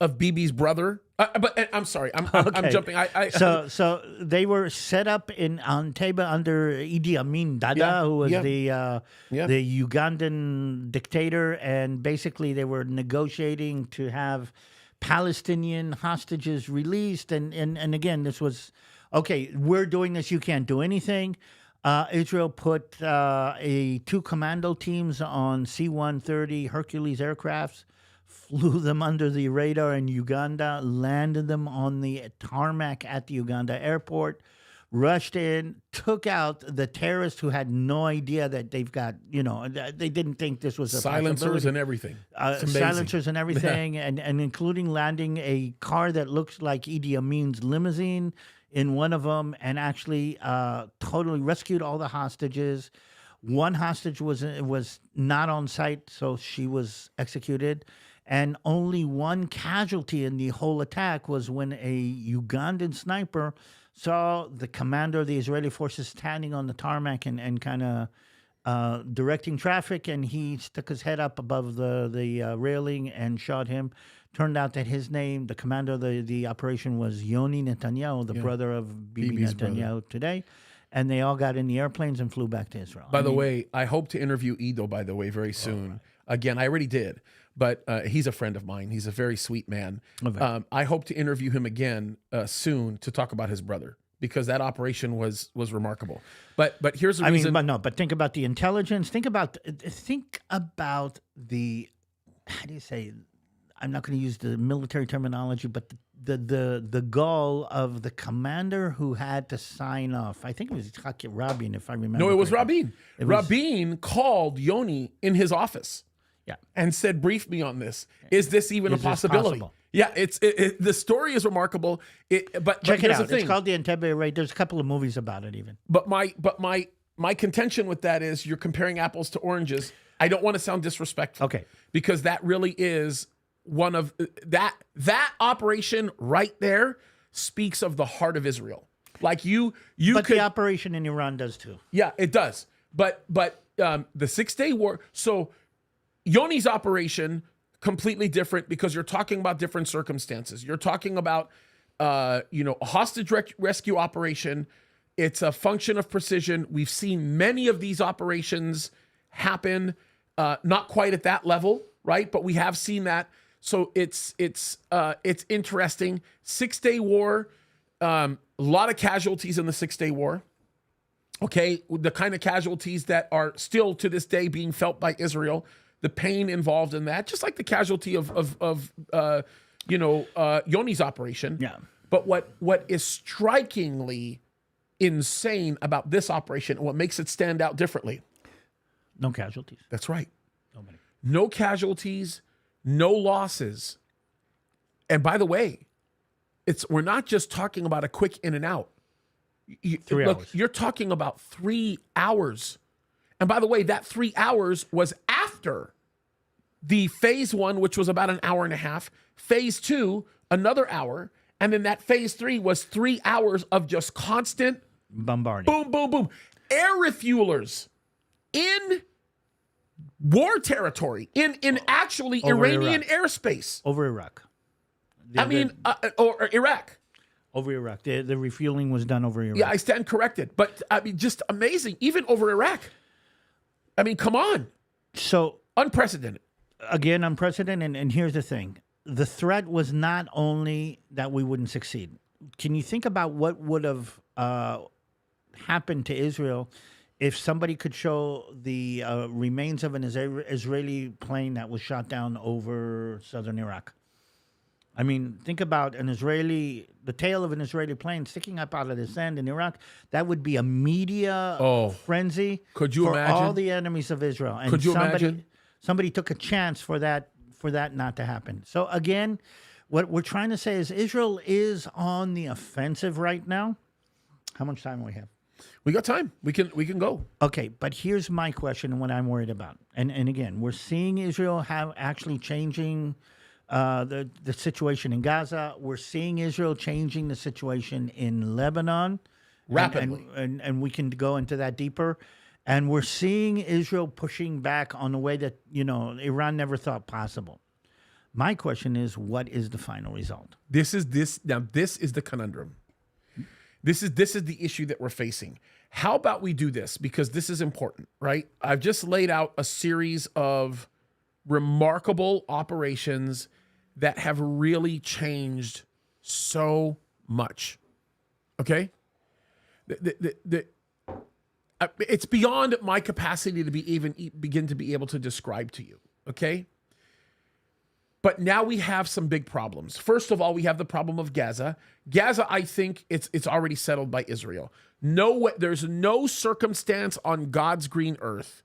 of Bibi's brother. I'm sorry. I'm jumping. So they were set up in Entebbe under Idi Amin Dada, who was the Ugandan dictator, and basically they were negotiating to have Palestinian hostages released. And again, this was, okay, we're doing this, you can't do anything. Israel put 2 commando teams on C-130 Hercules aircrafts, flew them under the radar in Uganda, landed them on the tarmac at the Uganda airport, rushed in, took out the terrorists who had no idea that they've got, they didn't think this was a silencers possibility. and everything. It's amazing. Silencers and everything, and including landing a car that looks like Idi Amin's limousine in one of them, and actually totally rescued all the hostages. One hostage was not on site, so she was executed. And only one casualty in the whole attack was when a Ugandan sniper saw the commander of the Israeli forces standing on the tarmac and kind of directing traffic, and he stuck his head up above the railing and shot him. Turned out that his name, the commander of the operation, was Yoni Netanyahu, the brother of Bibi Bibi's Netanyahu brother. Today. And they all got in the airplanes and flew back to Israel. By the way, I hope to interview Ido, by the way, very soon. Again, I already did, but he's a friend of mine. He's a very sweet man. I hope to interview him again soon to talk about his brother, because that operation was remarkable. But here's the reason. But think about the intelligence. Think about the, how do you say, I'm not going to use the military terminology, but the goal of the commander who had to sign off. I think it was Rabin, if I remember. No, it was correctly. Rabin. Rabin called Yoni in his office. Yeah. And said, brief me on this. Is this even a possibility? Yeah, the story is remarkable. But check it here's out. the thing. It's called the Entebbe Raid. There's a couple of movies about it even. But my contention with that is you're comparing apples to oranges. I don't want to sound disrespectful. Okay. Because that really is one of that operation right there speaks of the heart of Israel. Like But the operation in Iran does too. Yeah, it does. But the 6-day war. So Yoni's operation, completely different, because you're talking about different circumstances. You're talking about a hostage rescue operation. It's a function of precision. We've seen many of these operations happen, not quite at that level, right? But we have seen that. So it's interesting. 6-day war, a lot of casualties in the 6-day war. Okay, the kind of casualties that are still to this day being felt by Israel. The pain involved in that, just like the casualty of Yoni's operation. Yeah. But what is strikingly insane about this operation, and what makes it stand out differently? No casualties. That's right. Nobody. No casualties, no losses. And by the way, we're not just talking about a quick in and out. 3 hours. You're talking about 3 hours. And by the way, that 3 hours was after the phase 1, which was about an hour and a half, phase 2, another hour, and then that phase 3 was 3 hours of just constant bombarding. Boom, boom, boom. Air refuelers in war territory, in actually Over Iranian Iraq. airspace. Over Iraq. Or Iraq. Over Iraq. The refueling was done over Iraq. Yeah, I stand corrected. But I mean, just amazing. Even over Iraq. I mean, come on. So Unprecedented. again, unprecedented. And here's the thing. The threat was not only that we wouldn't succeed. Can you think about what would have happened to Israel if somebody could show the remains of an Israeli plane that was shot down over southern Iraq? I mean, think about the tail of an Israeli plane sticking up out of the sand in Iraq. That would be a media frenzy Could you for imagine? all the enemies of Israel. And Could you imagine? Somebody took a chance for that not to happen. So again, what we're trying to say is Israel is on the offensive right now. How much time do we have? We got time. We can go. Okay, but here's my question and what I'm worried about. And again, we're seeing Israel have actually changing the situation in Gaza. We're seeing Israel changing the situation in Lebanon Rapidly. and we can go into that deeper. And we're seeing Israel pushing back on the way that Iran never thought possible. My question is, what is the final result? This is the conundrum. This is the issue that we're facing. How about we do this? Because this is important, right? I've just laid out a series of remarkable operations that have really changed so much. Okay? It's beyond my capacity to begin to be able to describe to you. Okay? But now we have some big problems. First of all, we have the problem of Gaza. Gaza, I think it's already settled by Israel. There's no circumstance on God's green earth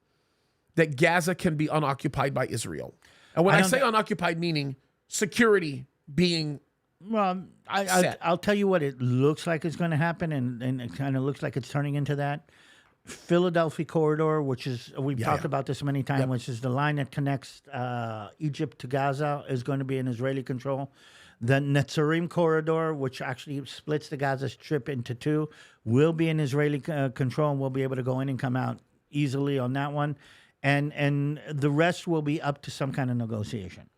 that Gaza can be unoccupied by Israel. And when I say unoccupied, meaning security being I'll tell you what it looks like is going to happen, and it kind of looks like it's turning into that. Philadelphia corridor, which is we've talked about this many times, which is the line that connects Egypt to Gaza, is going to be in Israeli control. The Netzarim corridor, which actually splits the Gaza Strip into two, will be in Israeli control, and we'll be able to go in and come out easily on that one. And the rest will be up to some kind of negotiation.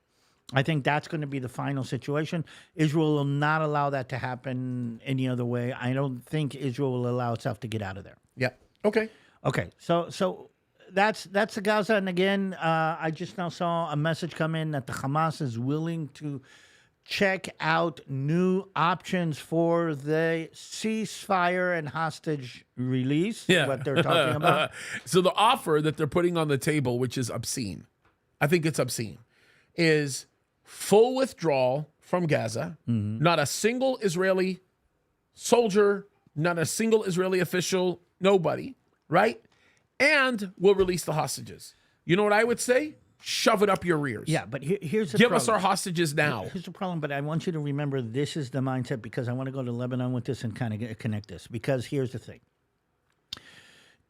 I think that's going to be the final situation. Israel will not allow that to happen any other way. I don't think Israel will allow itself to get out of there. Yeah. Okay. So that's the Gaza. And again, I just now saw a message come in that the Hamas is willing to check out new options for the ceasefire and hostage release. Yeah. What they're talking about. So the offer that they're putting on the table, which is obscene, I think it's obscene, is full withdrawal from Gaza. Mm-hmm. Not a single Israeli soldier, not a single Israeli official, nobody, right? And we'll release the hostages. You know what I would say? Shove it up your rears. Yeah, but here's the Give problem. us our hostages now. Here's the problem, but I want you to remember this is the mindset, because I want to go to Lebanon with this and kind of connect this. Because here's the thing.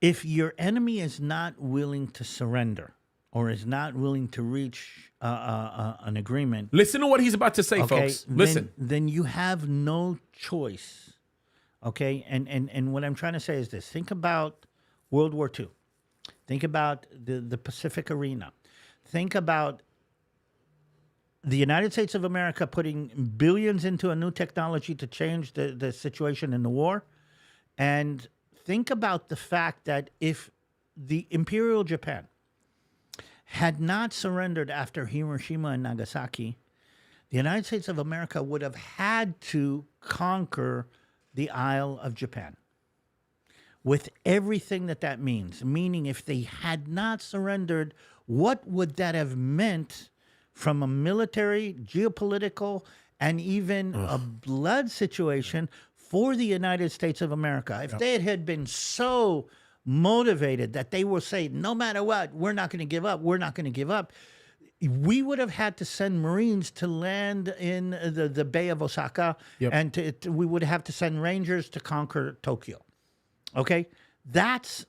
If your enemy is not willing to surrender or is not willing to reach an agreement... Listen to what he's about to say, folks. Listen. Then you have no choice, okay? And what I'm trying to say is this. Think about World War II. Think about the Pacific Arena. Think about the United States of America putting billions into a new technology to change the situation in the war. And think about the fact that if the Imperial Japan had not surrendered after Hiroshima and Nagasaki, the United States of America would have had to conquer the Isle of Japan. With everything that means. Meaning, if they had not surrendered, what would that have meant from a military, geopolitical, and even a blood situation for the United States of America? If they had been so motivated that they were saying, no matter what, we're not going to give up, we're not going to give up, we would have had to send Marines to land in the Bay of Osaka, and we would have to send Rangers to conquer Tokyo. Okay? That's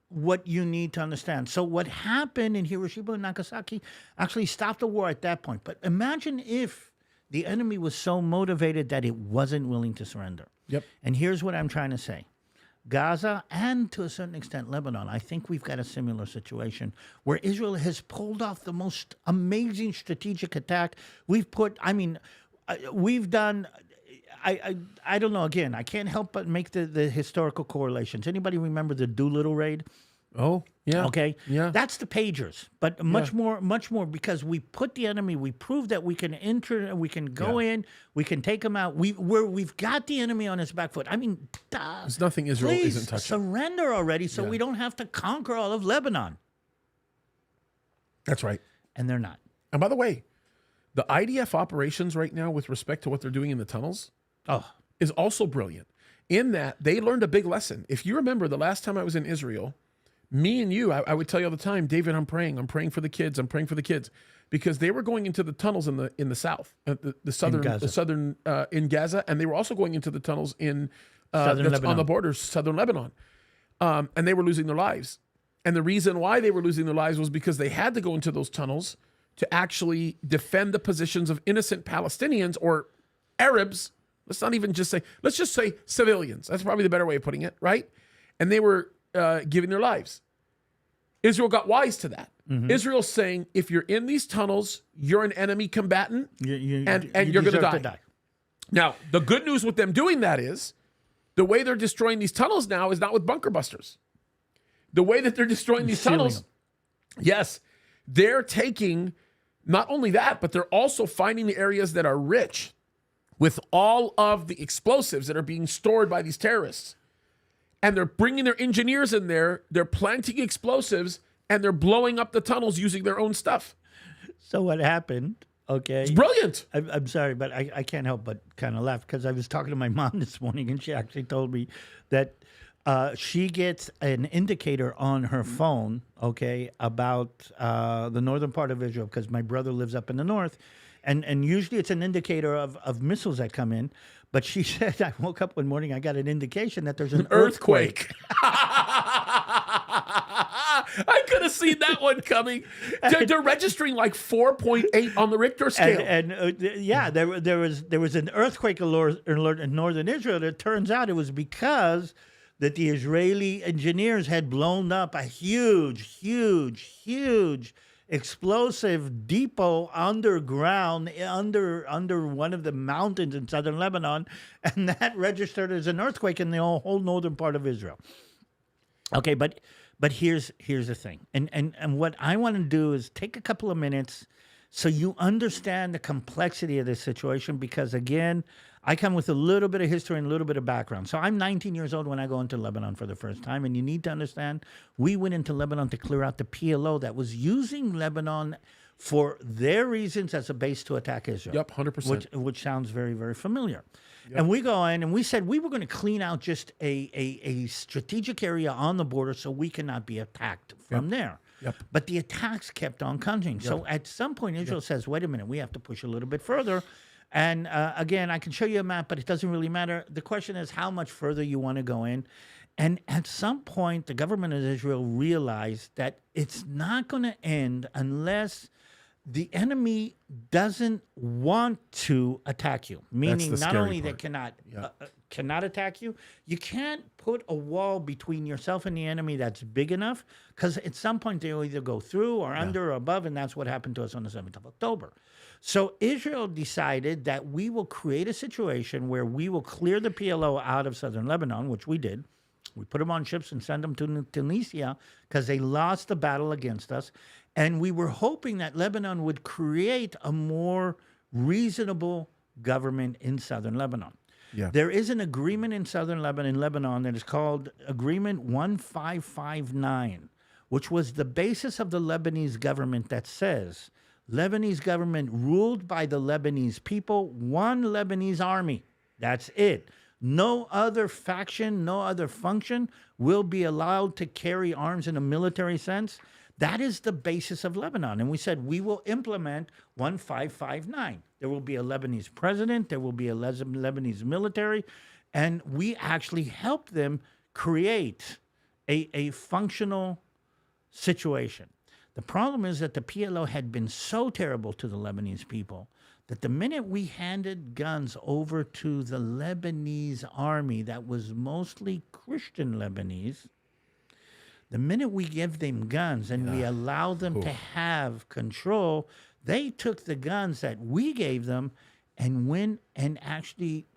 what you need to understand. So what happened in Hiroshima and Nagasaki actually stopped the war at that point. But imagine if the enemy was so motivated that it wasn't willing to surrender. Yep. And here's what I'm trying to say. Gaza, and to a certain extent Lebanon, I think we've got a similar situation where Israel has pulled off the most amazing strategic attack. We've done... I don't know. Again, I can't help but make the historical correlations. Anybody remember the Doolittle raid? Oh, yeah. Okay. Yeah. That's the pagers, but much more because we put the enemy. We proved that we can enter. We can go in. We can take them out. We've got the enemy on his back foot. I mean, there's nothing Israel isn't touching. Surrender already, so we don't have to conquer all of Lebanon. That's right. And they're not. And by the way, The IDF operations right now with respect to what they're doing in the tunnels is also brilliant in that they learned a big lesson. If you remember the last time I was in Israel, me and you, I would tell you all the time, David, I'm praying for the kids. I'm praying for the kids, because they were going into the tunnels in the south, the southern in Gaza, and they were also going into the tunnels in on the borders, southern Lebanon, and they were losing their lives. And the reason why they were losing their lives was because they had to go into those tunnels to actually defend the positions of innocent Palestinians or Arabs. Let's just say civilians. That's probably the better way of putting it, right? And they were giving their lives. Israel got wise to that. Israel's saying, if you're in these tunnels, you're an enemy combatant, and you're going to die. Now, the good news with them doing that is the way they're destroying these tunnels now is not with bunker busters. The way that they're destroying these tunnels, yes, they're taking not only that, but they're also finding the areas that are rich with all of the explosives that are being stored by these terrorists. And they're bringing their engineers in there, they're planting explosives, and they're blowing up the tunnels using their own stuff. So what happened, okay? It's brilliant. I'm sorry, but I can't help but kind of laugh, because I was talking to my mom this morning, and she actually told me that she gets an indicator on her phone, okay, about the northern part of Israel, because my brother lives up in the north. And usually it's an indicator of missiles that come in. But she said, I woke up one morning, I got an indication that there's an earthquake. I could have seen that one coming. They're registering like 4.8 on the Richter scale. There was an earthquake alert in northern Israel. It turns out it was because that the Israeli engineers had blown up a huge explosive depot underground under one of the mountains in southern Lebanon, and that registered as an earthquake in the whole northern part of Israel. Okay, but here's the thing, and what I want to do is take a couple of minutes so you understand the complexity of this situation, because again, I come with a little bit of history and a little bit of background. So I'm 19 years old when I go into Lebanon for the first time. And you need to understand, we went into Lebanon to clear out the PLO that was using Lebanon for their reasons as a base to attack Israel. Yep, 100%. Which sounds very, very familiar. Yep. And we go in and we said we were going to clean out just a strategic area on the border so we cannot be attacked from there. Yep. But the attacks kept on coming. Yep. So at some point, Israel says, wait a minute, we have to push a little bit further. And again, I can show you a map, but it doesn't really matter. The question is how much further you want to go in. And at some point, the government of Israel realized that it's not going to end unless the enemy doesn't want to attack you. Meaning not only they cannot attack you, you can't put a wall between yourself and the enemy that's big enough, because at some point they'll either go through or under or above, and that's what happened to us on the 7th of October. So Israel decided that we will create a situation where we will clear the PLO out of southern Lebanon, which we did. We put them on ships and sent them to Tunisia because they lost the battle against us. And we were hoping that Lebanon would create a more reasonable government in southern Lebanon. Yeah. There is an agreement in southern Lebanon that is called Agreement 1559, which was the basis of the Lebanese government that says Lebanese government ruled by the Lebanese people, one Lebanese army. That's it. No other faction, no other function will be allowed to carry arms in a military sense. That is the basis of Lebanon. And we said we will implement 1559. There will be a Lebanese president. There will be a Lebanese military. And we actually helped them create a functional situation. The problem is that the PLO had been so terrible to the Lebanese people that the minute we handed guns over to the Lebanese army that was mostly Christian Lebanese, the minute we give them guns and we allow them to have control, they took the guns that we gave them and went and actually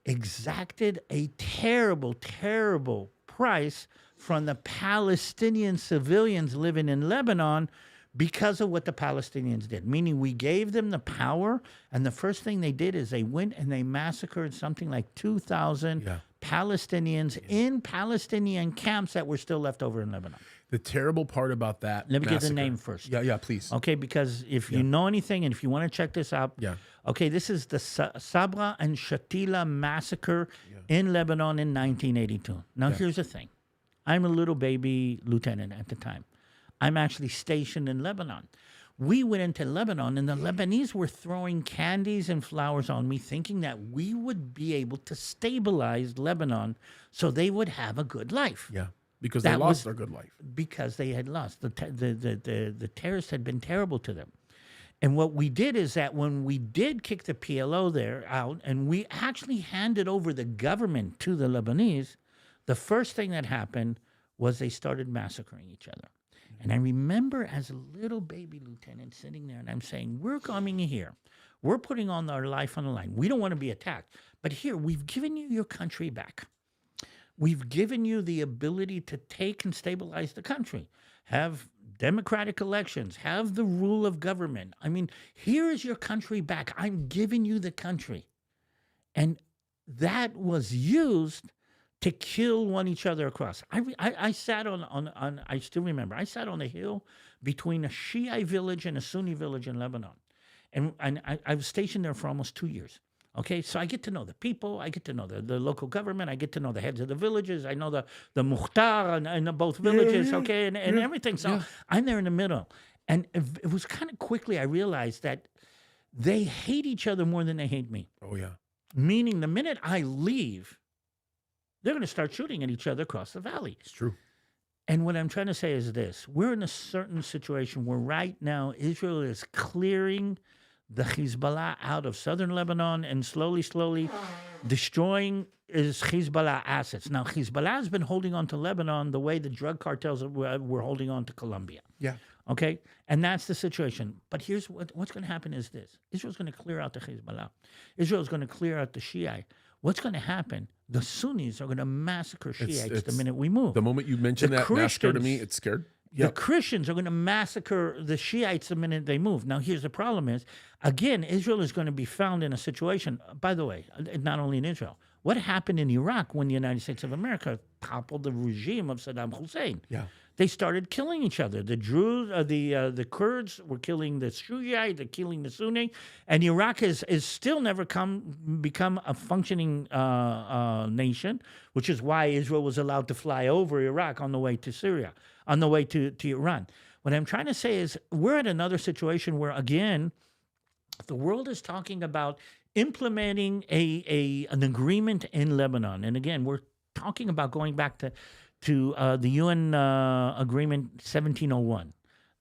exacted a terrible, terrible price from the Palestinian civilians living in Lebanon because of what the Palestinians did. Meaning we gave them the power, and the first thing they did is they went and they massacred something like 2,000 Palestinians in Palestinian camps that were still left over in Lebanon. The terrible part about that. Let me get the massacre- name first. Yeah, please. Okay, because if you know anything and if you want to check this out, okay, this is the Sabra and Shatila massacre in Lebanon in 1982. Now, here's the thing. I'm a little baby lieutenant at the time. I'm actually stationed in Lebanon. We went into Lebanon, and the Lebanese were throwing candies and flowers on me, thinking that we would be able to stabilize Lebanon so they would have a good life. Yeah, because they lost their good life. Because they had lost. The terrorists had been terrible to them. And what we did is that when we did kick the PLO there out, and we actually handed over the government to the Lebanese, the first thing that happened was they started massacring each other. And I remember as a little baby lieutenant sitting there, and I'm saying, we're coming here. We're putting on our life on the line. We don't want to be attacked. But here, we've given you your country back. We've given you the ability to take and stabilize the country, have democratic elections, have the rule of government. I mean, here is your country back. I'm giving you the country. And that was used to kill each other across. I sat on I still remember, I sat on a hill between a Shiite village and a Sunni village in Lebanon. And I was stationed there for almost 2 years. Okay, so I get to know the people, I get to know the local government, I get to know the heads of the villages, I know the muhtar in both villages, okay, and everything. So I'm there in the middle. And it was kind of quickly I realized that they hate each other more than they hate me. Oh, yeah. Meaning the minute I leave, they're going to start shooting at each other across the valley. It's true. And what I'm trying to say is this. We're in a certain situation where right now Israel is clearing the Hezbollah out of southern Lebanon and slowly destroying Hezbollah assets. Now, Hezbollah has been holding on to Lebanon the way the drug cartels were holding on to Colombia. Yeah. Okay? And that's the situation. But here's what's going to happen is this. Israel's going to clear out the Hezbollah. Israel's going to clear out the Shiite. What's going to happen? The Sunnis are going to massacre Shiites the minute we move. The moment you mention that massacre to me, it's scared. The Christians are going to massacre the Shiites the minute they move. Now, here's the problem is, again, Israel is going to be found in a situation, by the way, not only in Israel. What happened in Iraq when the United States of America toppled the regime of Saddam Hussein? Yeah. They started killing each other. The Druze, the Kurds were killing the Shiite, they're killing the Sunni, and Iraq is still never become a functioning nation, which is why Israel was allowed to fly over Iraq on the way to Syria, on the way to Iran. What I'm trying to say is we're at another situation where, again, the world is talking about implementing an agreement in Lebanon. And again, we're talking about going back to the UN agreement 1701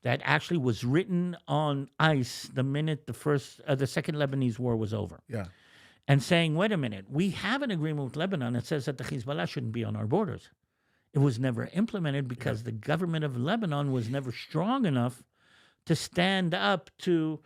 that actually was written on ice the minute the second Lebanese war was over. Yeah. And saying, wait a minute, we have an agreement with Lebanon that says that the Hezbollah shouldn't be on our borders. It was never implemented because the government of Lebanon was never strong enough to stand up to...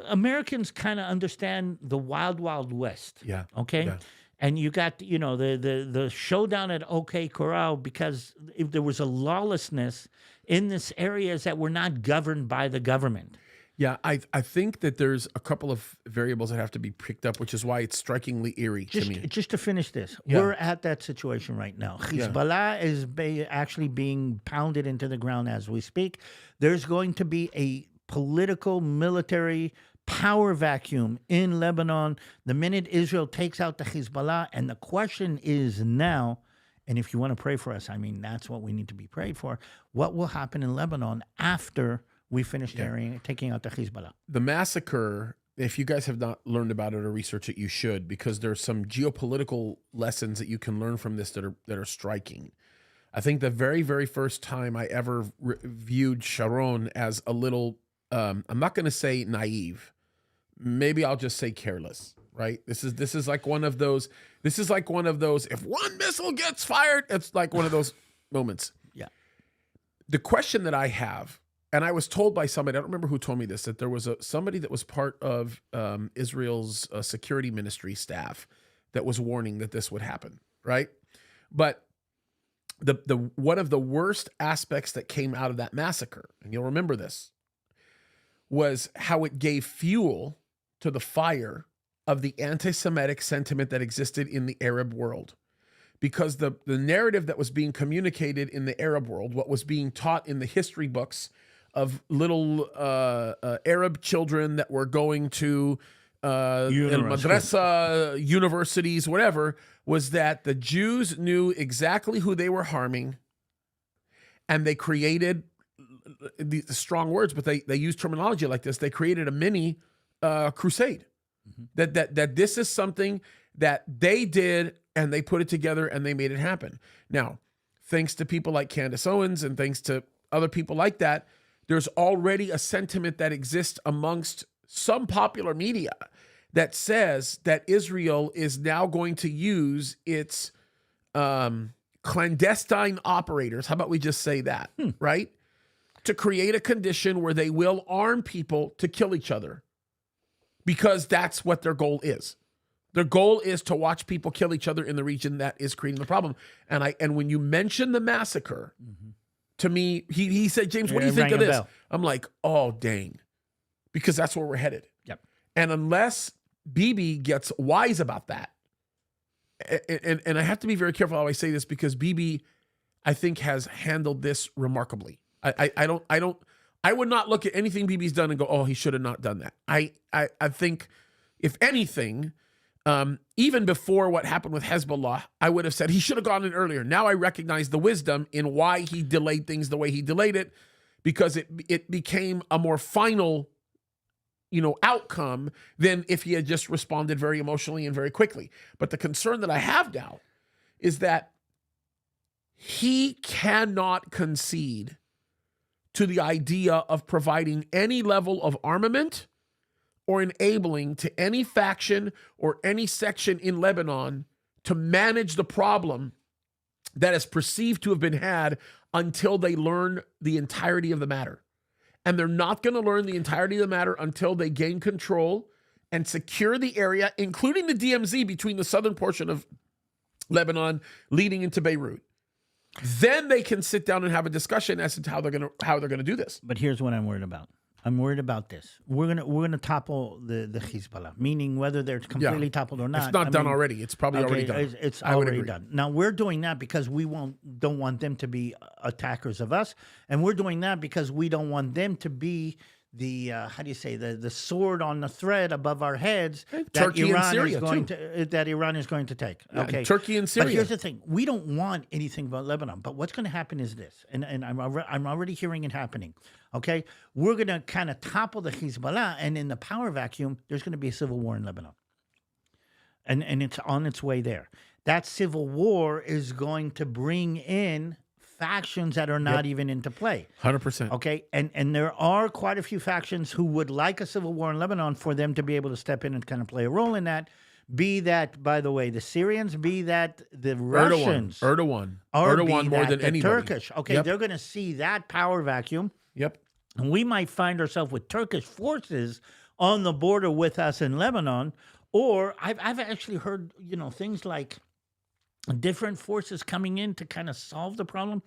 Americans kind of understand the wild, wild west. Yeah. Okay? Yeah. And you got, the showdown at OK Corral because if there was a lawlessness in this areas that were not governed by the government. Yeah, I think that there's a couple of variables that have to be picked up, which is why it's strikingly eerie to me. Just to finish this, we're at that situation right now. Hezbollah is actually being pounded into the ground as we speak. There's going to be a political, military power vacuum in Lebanon the minute Israel takes out the Hezbollah. And the question is now, and if you want to pray for us, I mean, that's what we need to be prayed for. What will happen in Lebanon after we finish taking out the Hezbollah? The massacre, if you guys have not learned about it or researched it, you should, because there's some geopolitical lessons that you can learn from this that are striking. I think the very, very first time I ever viewed Sharon as a little, I'm not going to say naive, maybe I'll just say careless, right? This is like one of those, if one missile gets fired, it's like one of those moments. Yeah. The question that I have, and I was told by somebody, I don't remember who told me this, that there was somebody that was part of Israel's security ministry staff that was warning that this would happen, right? But the one of the worst aspects that came out of that massacre, and you'll remember this, was how it gave fuel to the fire of the anti-Semitic sentiment that existed in the Arab world. because the narrative that was being communicated in the Arab world, what was being taught in the history books of little Arab children that were going to madrasa, universities, whatever, was that the Jews knew exactly who they were harming, and they created these strong words, but they use terminology like this. They created a mini crusade. That this is something that they did, and they put it together and they made it happen. Now, thanks to people like Candace Owens and thanks to other people like that, there's already a sentiment that exists amongst some popular media that says that Israel is now going to use its clandestine operators. How about we just say that, right? To create a condition where they will arm people to kill each other, because that's what their goal is. Their goal is to watch people kill each other in the region that is creating the problem. And when you mention the massacre, to me, he said, James, what do you think of this? I'm like, oh, dang. Because that's where we're headed. Yep. And unless Bibi gets wise about that, and I have to be very careful how I say this, because Bibi, I think, has handled this remarkably. I would not look at anything Bibi's done and go, oh, he should have not done that. I think, if anything, even before what happened with Hezbollah, I would have said he should have gone in earlier. Now I recognize the wisdom in why he delayed things the way he delayed it, because it became a more final, outcome than if he had just responded very emotionally and very quickly. But the concern that I have now is that he cannot concede to the idea of providing any level of armament or enabling to any faction or any section in Lebanon to manage the problem that is perceived to have been had until they learn the entirety of the matter. And they're not going to learn the entirety of the matter until they gain control and secure the area, including the DMZ between the southern portion of Lebanon leading into Beirut. Then they can sit down and have a discussion as to how they're going to do this. But here's what I'm worried about. I'm worried about this. We're gonna topple the Hezbollah, meaning whether they're completely toppled or not. It's not done already. It's probably already done. It's already done. Now we're doing that because we don't want them to be attackers of us, and we're doing that because we don't want them to be the the sword on the thread above our heads that Iran is going to take. Yeah, okay, Turkey and Syria. But here's the thing: we don't want anything about Lebanon. But what's going to happen is this, and I'm already hearing it happening. Okay, we're going to kind of topple the Hezbollah, and in the power vacuum, there's going to be a civil war in Lebanon, and it's on its way there. That civil war is going to bring in factions that are not even into play. 100%. Okay, and there are quite a few factions who would like a civil war in Lebanon for them to be able to step in and kind of play a role in that. Be that, by the way, the Syrians, be that the Russians. Erdogan more than anybody. Turkish. Okay, they're going to see that power vacuum. Yep. And we might find ourselves with Turkish forces on the border with us in Lebanon. Or I've actually heard, things like different forces coming in to kind of solve the problem.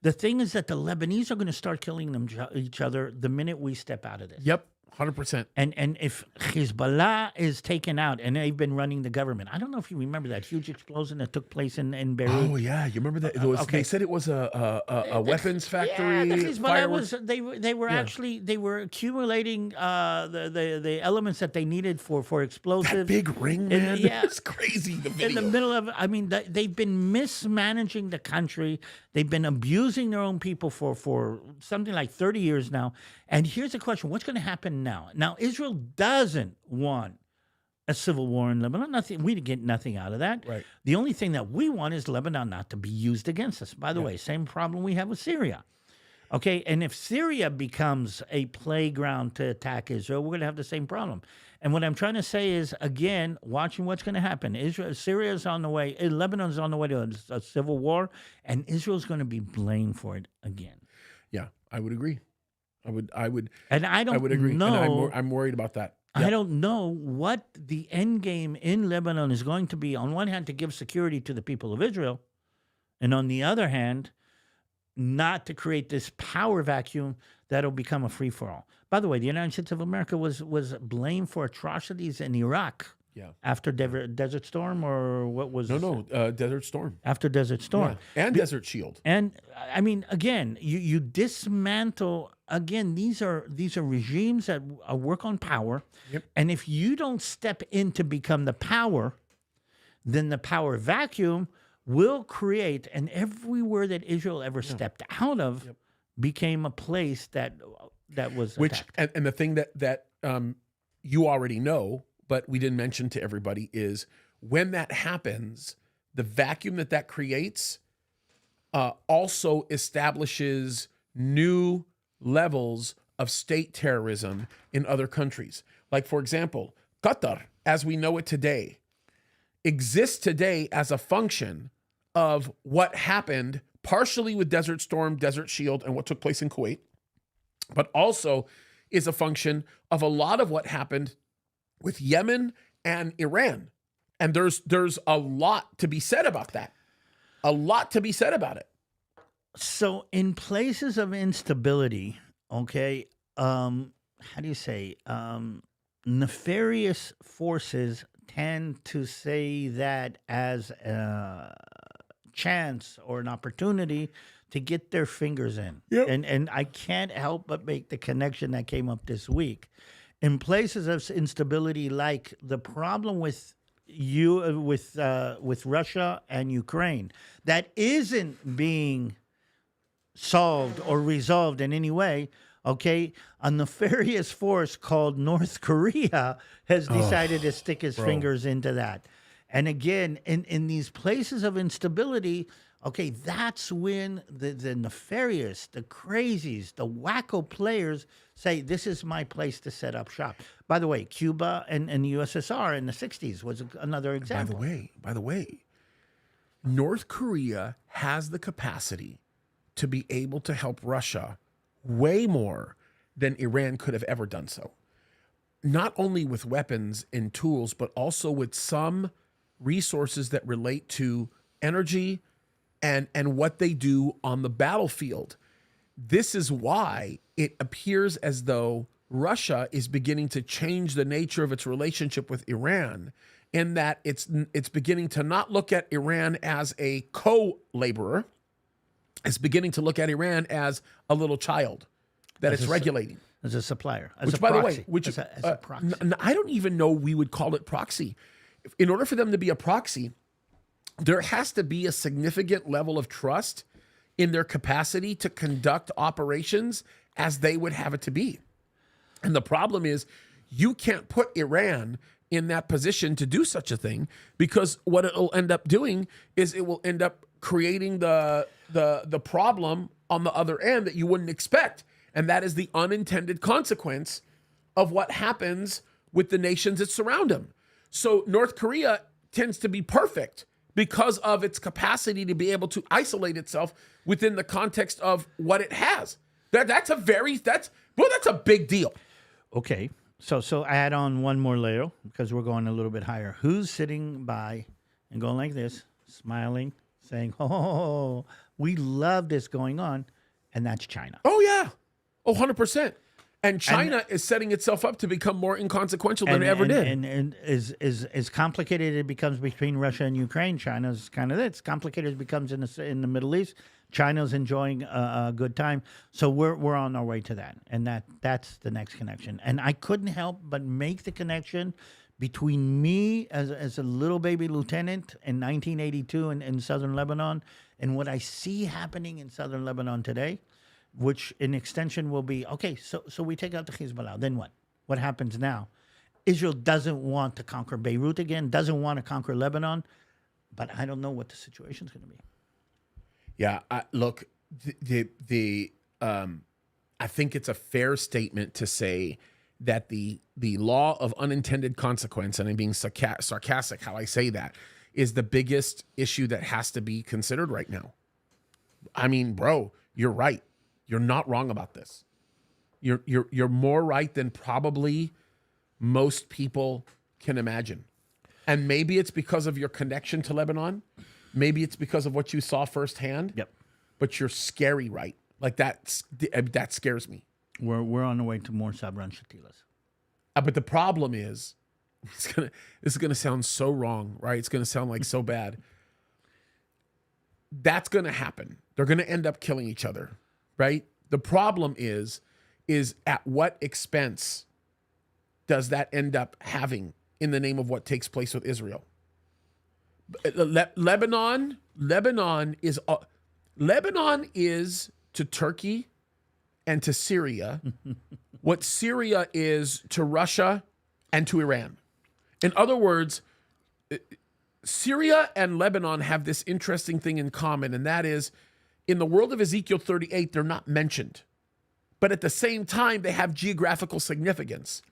The thing is that the Lebanese are going to start killing each other the minute we step out of this. Yep, 100%. And if Hezbollah is taken out, and they've been running the government, I don't know if you remember that huge explosion that took place in Beirut. Oh yeah, you remember that? They said it was a weapons factory. Yeah, the Hezbollah was. They were actually accumulating the elements that they needed for explosives. That big ring, man. It's crazy. The video. In the middle of, they've been mismanaging the country. They've been abusing their own people for something like 30 years now. And here's the question: what's going to happen now? Now, Israel doesn't want a civil war in Lebanon. We get nothing out of that. Right. The only thing that we want is Lebanon not to be used against us. By the way, same problem we have with Syria. Okay, and if Syria becomes a playground to attack Israel, we're going to have the same problem. And what I'm trying to say is, again, watching what's going to happen. Syria's on the way. Lebanon's on the way to a civil war, and Israel's going to be blamed for it again. Yeah, I would agree. I would, and I would agree. know. And I'm worried about that. I don't know what the end game in Lebanon is going to be. On one hand, to give security to the people of Israel, and on the other hand, not to create this power vacuum that'll become a free for all. By the way, the United States of America was blamed for atrocities in Iraq. Yeah. After Desert Storm, or what was No, Desert Storm. after Desert Storm? Yeah. And Desert Shield. And I mean, again, you dismantle. Again, these are regimes that work on power. Yep. And if you don't step in to become the power, then the power vacuum will create. And everywhere that Israel ever stepped out of became a place that was attacked. And the thing that you already know, but we didn't mention to everybody, is when that happens, the vacuum that creates also establishes new levels of state terrorism in other countries. Like, for example, Qatar, as we know it today, exists today as a function of what happened partially with Desert Storm, Desert Shield, and what took place in Kuwait, but also is a function of a lot of what happened with Yemen and Iran. And there's a lot to be said about that. A lot to be said about it. So in places of instability, okay, how do you say, nefarious forces tend to say that as a chance or an opportunity to get their fingers in. Yep. And I can't help but make the connection that came up this week. In places of instability, like the problem with Russia and Ukraine, that isn't being solved or resolved in any way, okay, a nefarious force called North Korea has decided to stick his fingers into that. And again, in these places of instability, okay, that's when the nefarious, the crazies, the wacko players say, this is my place to set up shop. By the way, Cuba and the USSR in the 60s was another example. By the way, North Korea has the capacity to be able to help Russia way more than Iran could have ever done so. Not only with weapons and tools, but also with some resources that relate to energy and what they do on the battlefield. This is why it appears as though Russia is beginning to change the nature of its relationship with Iran, in that it's beginning to not look at Iran as a co-laborer. It's beginning to look at Iran as a little child that it's regulating. As a supplier. As Which, a by proxy, the way, as a proxy. I don't even know we would call it proxy. In order for them to be a proxy, there has to be a significant level of trust in their capacity to conduct operations as they would have it to be. And the problem is, you can't put Iran in that position to do such a thing, because what it'll end up doing is it will end up creating the problem on the other end that you wouldn't expect. And that is the unintended consequence of what happens with the nations that surround them. So North Korea tends to be perfect because of its capacity to be able to isolate itself within the context of what it has. That's a big deal. Okay. So add on one more layer, because we're going a little bit higher. Who's sitting by and going like this, smiling, saying, oh, we love this going on, and that's China. Oh, yeah. Oh, 100%. And China is setting itself up to become more inconsequential than it ever did. And as complicated it becomes between Russia and Ukraine, China's kind of it's complicated as it becomes in the Middle East. China's enjoying a good time, so we're on our way to that, and that's the next connection. And I couldn't help but make the connection between me as a little baby lieutenant in 1982 in southern Lebanon, and what I see happening in southern Lebanon today, which in extension will be, okay, so we take out the Hezbollah, then what? What happens now? Israel doesn't want to conquer Beirut again, doesn't want to conquer Lebanon, but I don't know what the situation's going to be. Yeah, look, I think it's a fair statement to say that the law of unintended consequence, and I'm being sarcastic how I say that, is the biggest issue that has to be considered right now. I mean, bro, you're right. You're not wrong about this. You're more right than probably most people can imagine. And maybe it's because of your connection to Lebanon. Maybe it's because of what you saw firsthand. Yep. But you're scary right. Like that scares me. We're on the way to more Sabran Shatilas. But the problem is, this is gonna sound so wrong, right? It's gonna sound like so bad. That's gonna happen. They're gonna end up killing each other, right? The problem is at what expense does that end up having in the name of what takes place with Israel? Lebanon is to Turkey and to Syria what Syria is to Russia and to Iran. In other words, Syria and Lebanon have this interesting thing in common, and that is, in the world of Ezekiel 38, they're not mentioned. But at the same time, they have geographical significance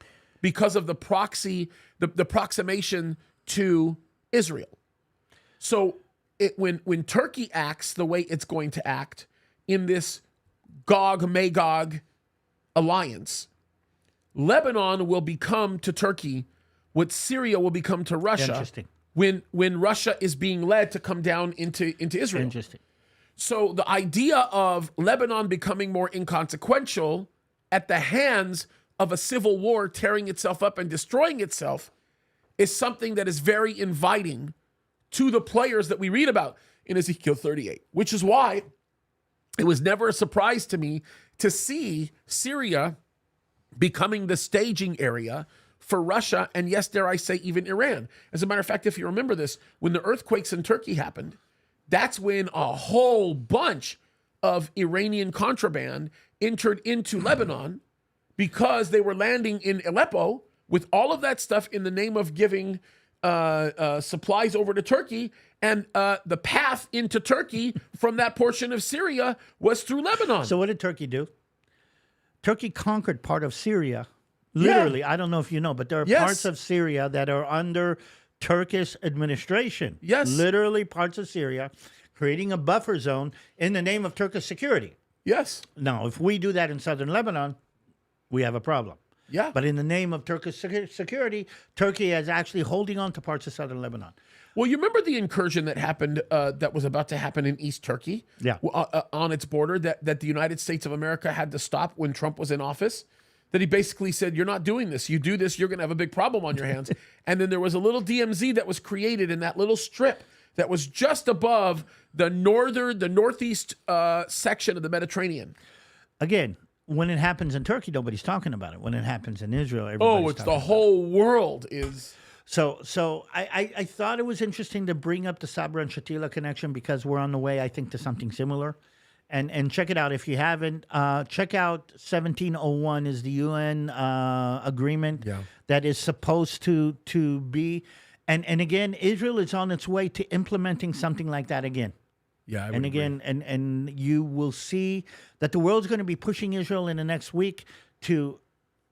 because of the proximation to Israel. So when Turkey acts the way it's going to act in this Gog-Magog alliance, Lebanon will become to Turkey what Syria will become to Russia. Interesting. When Russia is being led to come down into Israel. Interesting. So the idea of Lebanon becoming more inconsequential at the hands of a civil war tearing itself up and destroying itself is something that is very inviting to the players that we read about in Ezekiel 38, which is why it was never a surprise to me to see Syria becoming the staging area for Russia, and yes, dare I say, even Iran. As a matter of fact, if you remember this, when the earthquakes in Turkey happened, that's when a whole bunch of Iranian contraband entered into Lebanon because they were landing in Aleppo with all of that stuff in the name of giving supplies over to Turkey. And the path into Turkey from that portion of Syria was through Lebanon. So what did Turkey do? Turkey conquered part of Syria. Literally, I don't know if you know, but there are parts of Syria that are under Turkish administration. Yes. Literally parts of Syria, creating a buffer zone in the name of Turkish security. Yes. Now, if we do that in southern Lebanon, we have a problem. Yeah. But in the name of Turkish security, Turkey is actually holding on to parts of southern Lebanon. Well, you remember the incursion that happened, that was about to happen in East Turkey? Yeah. On its border that the United States of America had to stop when Trump was in office? That he basically said, you're not doing this. You do this, you're going to have a big problem on your hands. And then there was a little DMZ that was created in that little strip that was just above the northeast section of the Mediterranean. Again, when it happens in Turkey, nobody's talking about it. When it happens in Israel, everybody's it's talking the whole world is. So I thought it was interesting to bring up the Sabra and Shatila connection because we're on the way, I think, to something similar. And check it out if you haven't. Check out 1701 is the UN agreement that is supposed to be. And again, Israel is on its way to implementing something like that again. Yeah, and again, and you will see that the world's going to be pushing Israel in the next week to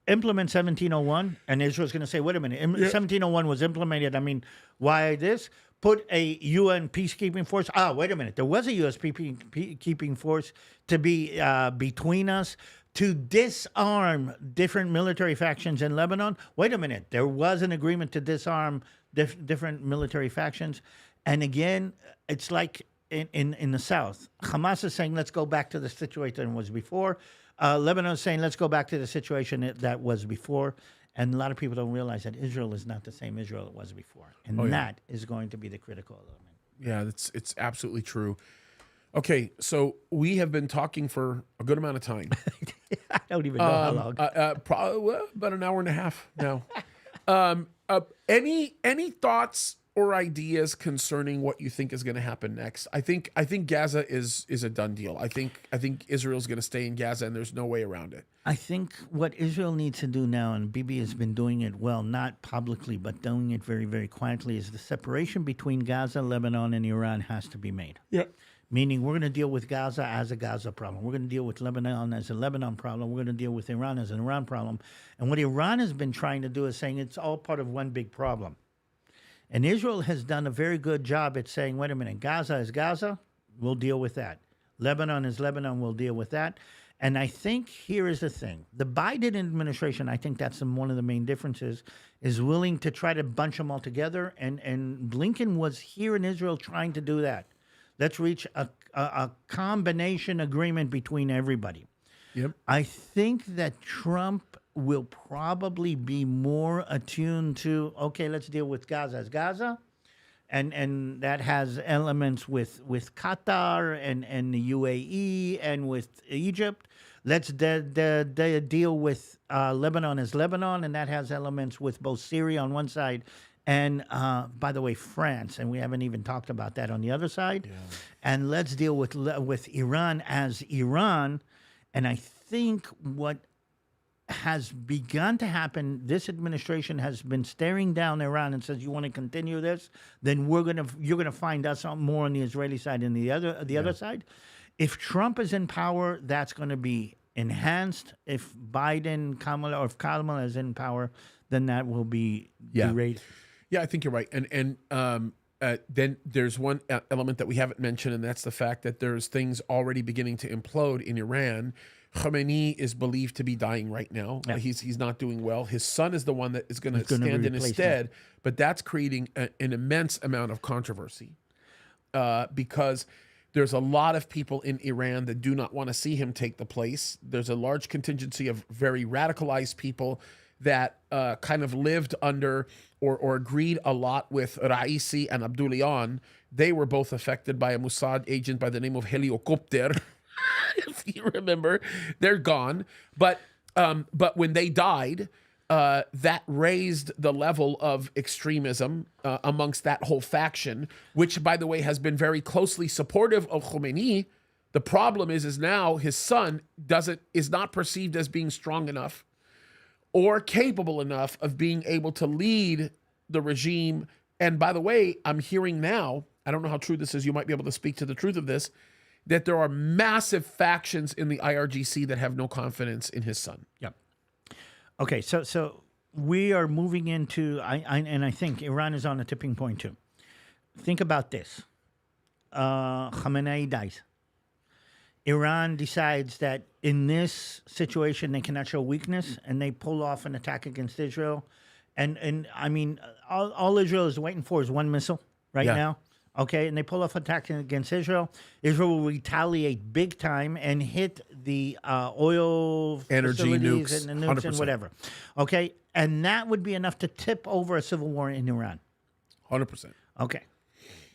implement 1701, and Israel's going to say, wait a minute, 1701 was implemented. I mean, why this? Put a UN peacekeeping force. Wait a minute. There was a U.S. peacekeeping force to be between us to disarm different military factions in Lebanon. Wait a minute. There was an agreement to disarm different military factions. And again, it's like in the South. Hamas is saying, let's go back to the situation that was before. Lebanon is saying, let's go back to the situation that was before. And a lot of people don't realize that Israel is not the same Israel it was before. And that is going to be the critical element. Yeah, it's absolutely true. Okay, so we have been talking for a good amount of time. I don't even know how long. Probably about an hour and a half now. Any thoughts or ideas concerning what you think is going to happen next? I think Gaza is a done deal. I think Israel's going to stay in Gaza, and there's no way around it. I think what Israel needs to do now, and Bibi has been doing it well, not publicly, but doing it very, very quietly, is the separation between Gaza, Lebanon, and Iran has to be made. Yeah. Meaning we're going to deal with Gaza as a Gaza problem. We're going to deal with Lebanon as a Lebanon problem. We're going to deal with Iran as an Iran problem. And what Iran has been trying to do is saying it's all part of one big problem. And Israel has done a very good job at saying, wait a minute, Gaza is Gaza, we'll deal with that. Lebanon is Lebanon, we'll deal with that. And I think here is the thing. The Biden administration, I think that's one of the main differences, is willing to try to bunch them all together. And Blinken was here in Israel trying to do that. Let's reach a combination agreement between everybody. Yep. I think that Trump will probably be more attuned to, okay, let's deal with Gaza as Gaza. And that has elements with Qatar and the UAE and with Egypt. Let's deal with Lebanon as Lebanon, and that has elements with both Syria on one side and, by the way, France, and we haven't even talked about that on the other side. Yeah. And let's deal with Iran as Iran. And I think what has begun to happen, this administration has been staring down Iran and says, you want to continue this, then you're gonna find us more on the Israeli side and the other side. If Trump is in power, that's going to be enhanced. If Kamala is in power, then that will be raised. Yeah, I think you're right. And then there's one element that we haven't mentioned, and that's the fact that there's things already beginning to implode in Iran. Khamenei is believed to be dying right now. Yeah. He's not doing well. His son is the one that is going to stand in his stead, but that's creating an immense amount of controversy because there's a lot of people in Iran that do not want to see him take the place. There's a large contingency of very radicalized people that kind of lived under or agreed a lot with Raisi and Abdullahian. They were both affected by a Mossad agent by the name of Helicopter. If you remember, they're gone. But when they died, that raised the level of extremism amongst that whole faction, which, by the way, has been very closely supportive of Khomeini. The problem is now his son is not perceived as being strong enough or capable enough of being able to lead the regime. And by the way, I'm hearing now, I don't know how true this is, you might be able to speak to the truth of this, that there are massive factions in the IRGC that have no confidence in his son. Yep. Okay, so we are moving into, and I think Iran is on a tipping point too. Think about this. Khamenei dies. Iran decides that in this situation they cannot show weakness, and they pull off an attack against Israel. And I mean, all Israel is waiting for is one missile right now. Okay, and they pull off attack against Israel. Israel will retaliate big time and hit the oil energy nukes and the nukes 100%. And whatever. Okay, and that would be enough to tip over a civil war in Iran. 100%. Okay,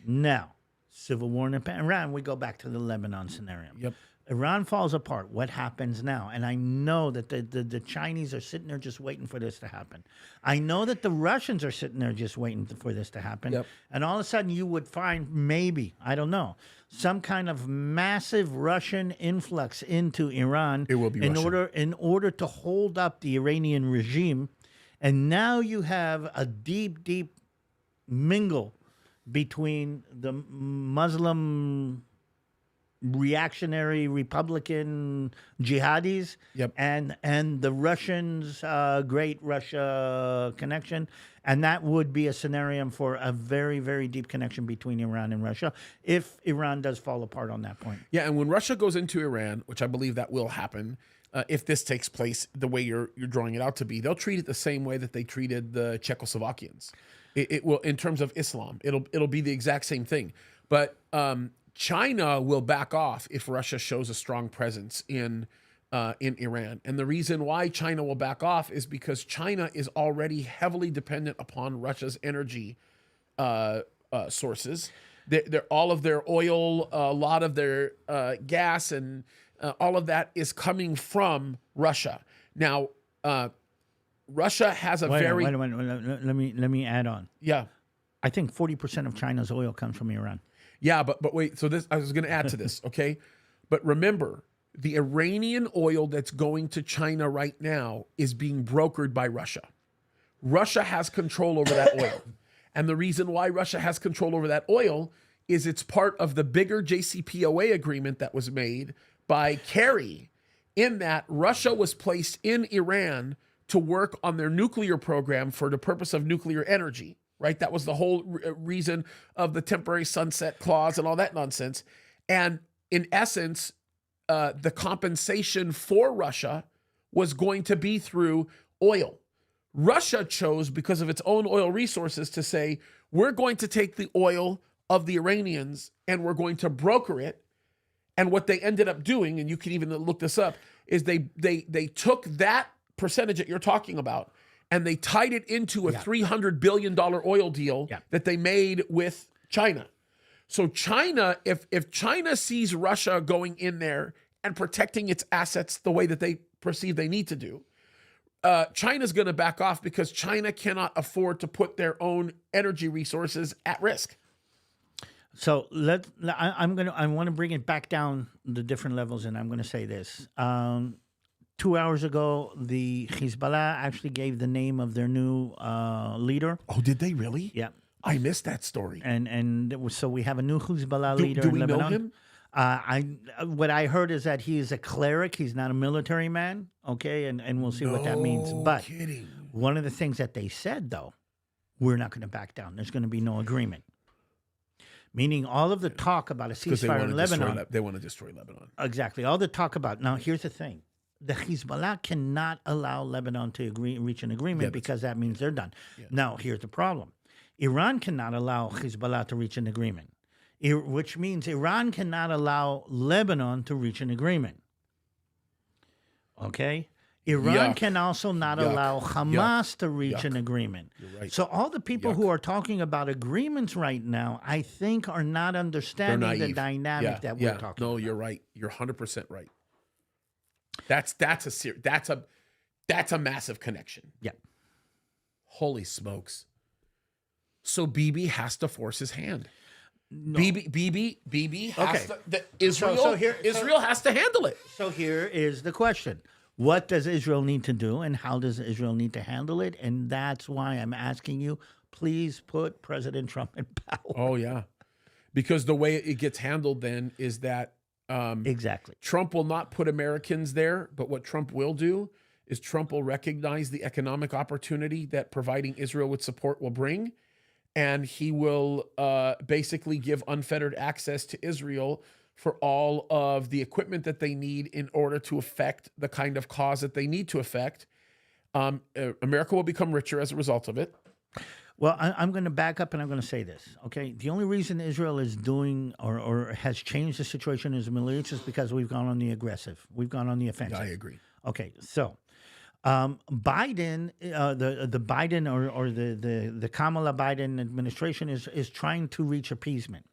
now civil war in Iran. We go back to the Lebanon scenario. Yep. Iran falls apart. What happens now? And I know that the Chinese are sitting there just waiting for this to happen. I know that the Russians are sitting there just waiting for this to happen. Yep. And all of a sudden you would find maybe, I don't know, some kind of massive Russian influx into Iran. It will be in order to hold up the Iranian regime. And now you have a deep, deep mingle between the Muslim reactionary Republican jihadis and the Russians, great Russia connection. And that would be a scenario for a very, very deep connection between Iran and Russia if Iran does fall apart on that point. Yeah, and when Russia goes into Iran, which I believe that will happen, if this takes place the way you're drawing it out to be, they'll treat it the same way that they treated the Czechoslovakians. It will, in terms of Islam, it'll be the exact same thing. But China will back off if Russia shows a strong presence in Iran. And the reason why China will back off is because China is already heavily dependent upon Russia's energy sources. They're all of their oil, a lot of their gas, and all of that is coming from Russia. Now, Russia has a Wait a minute. Let me add on. Yeah. I think 40% of China's oil comes from Iran. Yeah, but wait. So this, I was going to add to this, okay? But remember, the Iranian oil that's going to China right now is being brokered by Russia. Russia has control over that oil. And the reason why Russia has control over that oil is it's part of the bigger JCPOA agreement that was made by Kerry, in that Russia was placed in Iran to work on their nuclear program for the purpose of nuclear energy, right? That was the whole reason of the temporary sunset clause and all that nonsense. And in essence, the compensation for Russia was going to be through oil. Russia chose, because of its own oil resources, to say, we're going to take the oil of the Iranians and we're going to broker it. And what they ended up doing, and you can even look this up, is they took that percentage that you're talking about, and they tied it into a $300 billion oil deal that they made with China. So China, if China sees Russia going in there and protecting its assets the way that they perceive they need to do, China's going to back off because China cannot afford to put their own energy resources at risk. So I want to bring it back down the different levels, and I'm going to say this. 2 hours ago, the Hezbollah actually gave the name of their new leader. Oh, did they really? Yeah. I missed that story. So we have a new Hezbollah leader do in we Lebanon. know him? What I heard is that he is a cleric. He's not a military man. Okay, and we'll see what that means. But kidding. one of the things that they said, though, we're not going to back down. There's going to be no agreement. Meaning all of the talk about a ceasefire in Lebanon. They want to destroy Lebanon. Exactly. All the talk about. Now, here's the thing. The Hezbollah cannot allow Lebanon to reach an agreement because that means they're done. Yeah. Now, here's the problem. Iran cannot allow Hezbollah to reach an agreement, which means Iran cannot allow Lebanon to reach an agreement. Okay? Iran can also not allow Hamas to reach an agreement. You're right. So all the people who are talking about agreements right now, I think, are not understanding the dynamic that we're talking about. No, you're right. You're 100% right. That's a massive connection. Yeah. Holy smokes. So Bibi has to force his hand. No. Bibi has to. Israel has to handle it. So here is the question. What does Israel need to do, and how does Israel need to handle it? And that's why I'm asking you, please put President Trump in power. Oh, yeah. Because the way it gets handled then is that exactly. Trump will not put Americans there, but what Trump will do is Trump will recognize the economic opportunity that providing Israel with support will bring, and he will basically give unfettered access to Israel for all of the equipment that they need in order to affect the kind of cause that they need to affect. America will become richer as a result of it. Well, I'm going to back up and I'm going to say this, okay? The only reason Israel is doing or has changed the situation in the Middle East is because we've gone on the aggressive. We've gone on the offensive. I agree. Okay, so Biden, the Biden or the Kamala Biden administration is trying to reach appeasement.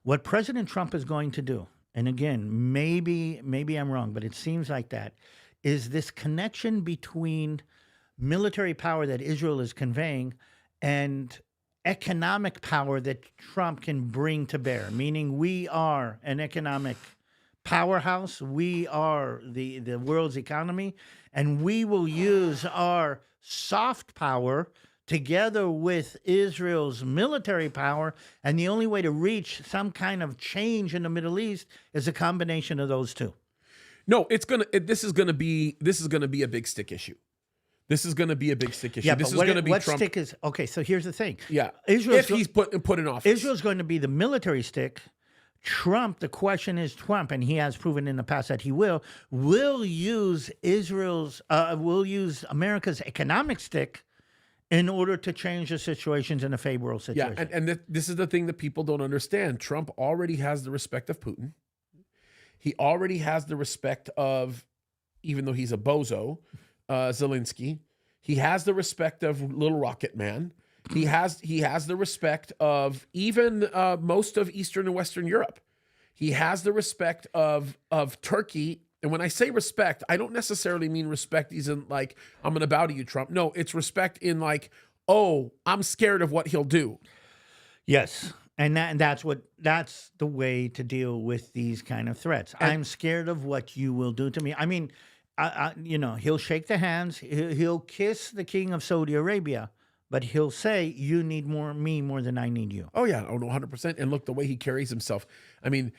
What President Trump is going to do, and again, maybe I'm wrong, but it seems like that, is this connection between military power that Israel is conveying and economic power that Trump can bring to bear, meaning we are an economic powerhouse. We are the world's economy, and we will use our soft power together with Israel's military power, and the only way to reach some kind of change in the Middle East is a combination of those two. No, this is gonna be a big stick issue. This is going to be a big stick issue. Yeah, this but is what, going to be what Trump. stick is okay? So here's the thing. Yeah, Israel's if he's put in office, Israel's going to be the military stick. Trump. The question is Trump, and he has proven in the past that he will use America's economic stick in order to change the situations in a favorable situation. Yeah, and this is the thing that people don't understand. Trump already has the respect of Putin. He already has the respect of, even though he's a bozo, Zelensky. He has the respect of Little Rocket Man. He has the respect of even most of Eastern and Western Europe. He has the respect of Turkey. And when I say respect, I don't necessarily mean respect isn't like, I'm going to bow to you, Trump. No, it's respect in like, oh, I'm scared of what he'll do. Yes. And that's the way to deal with these kind of threats. I'm scared of what you will do to me. I mean, he'll shake the hands. He'll kiss the king of Saudi Arabia, but he'll say, you need me more than I need you. Oh, yeah. Oh, no, 100%. And look, the way he carries himself. I mean,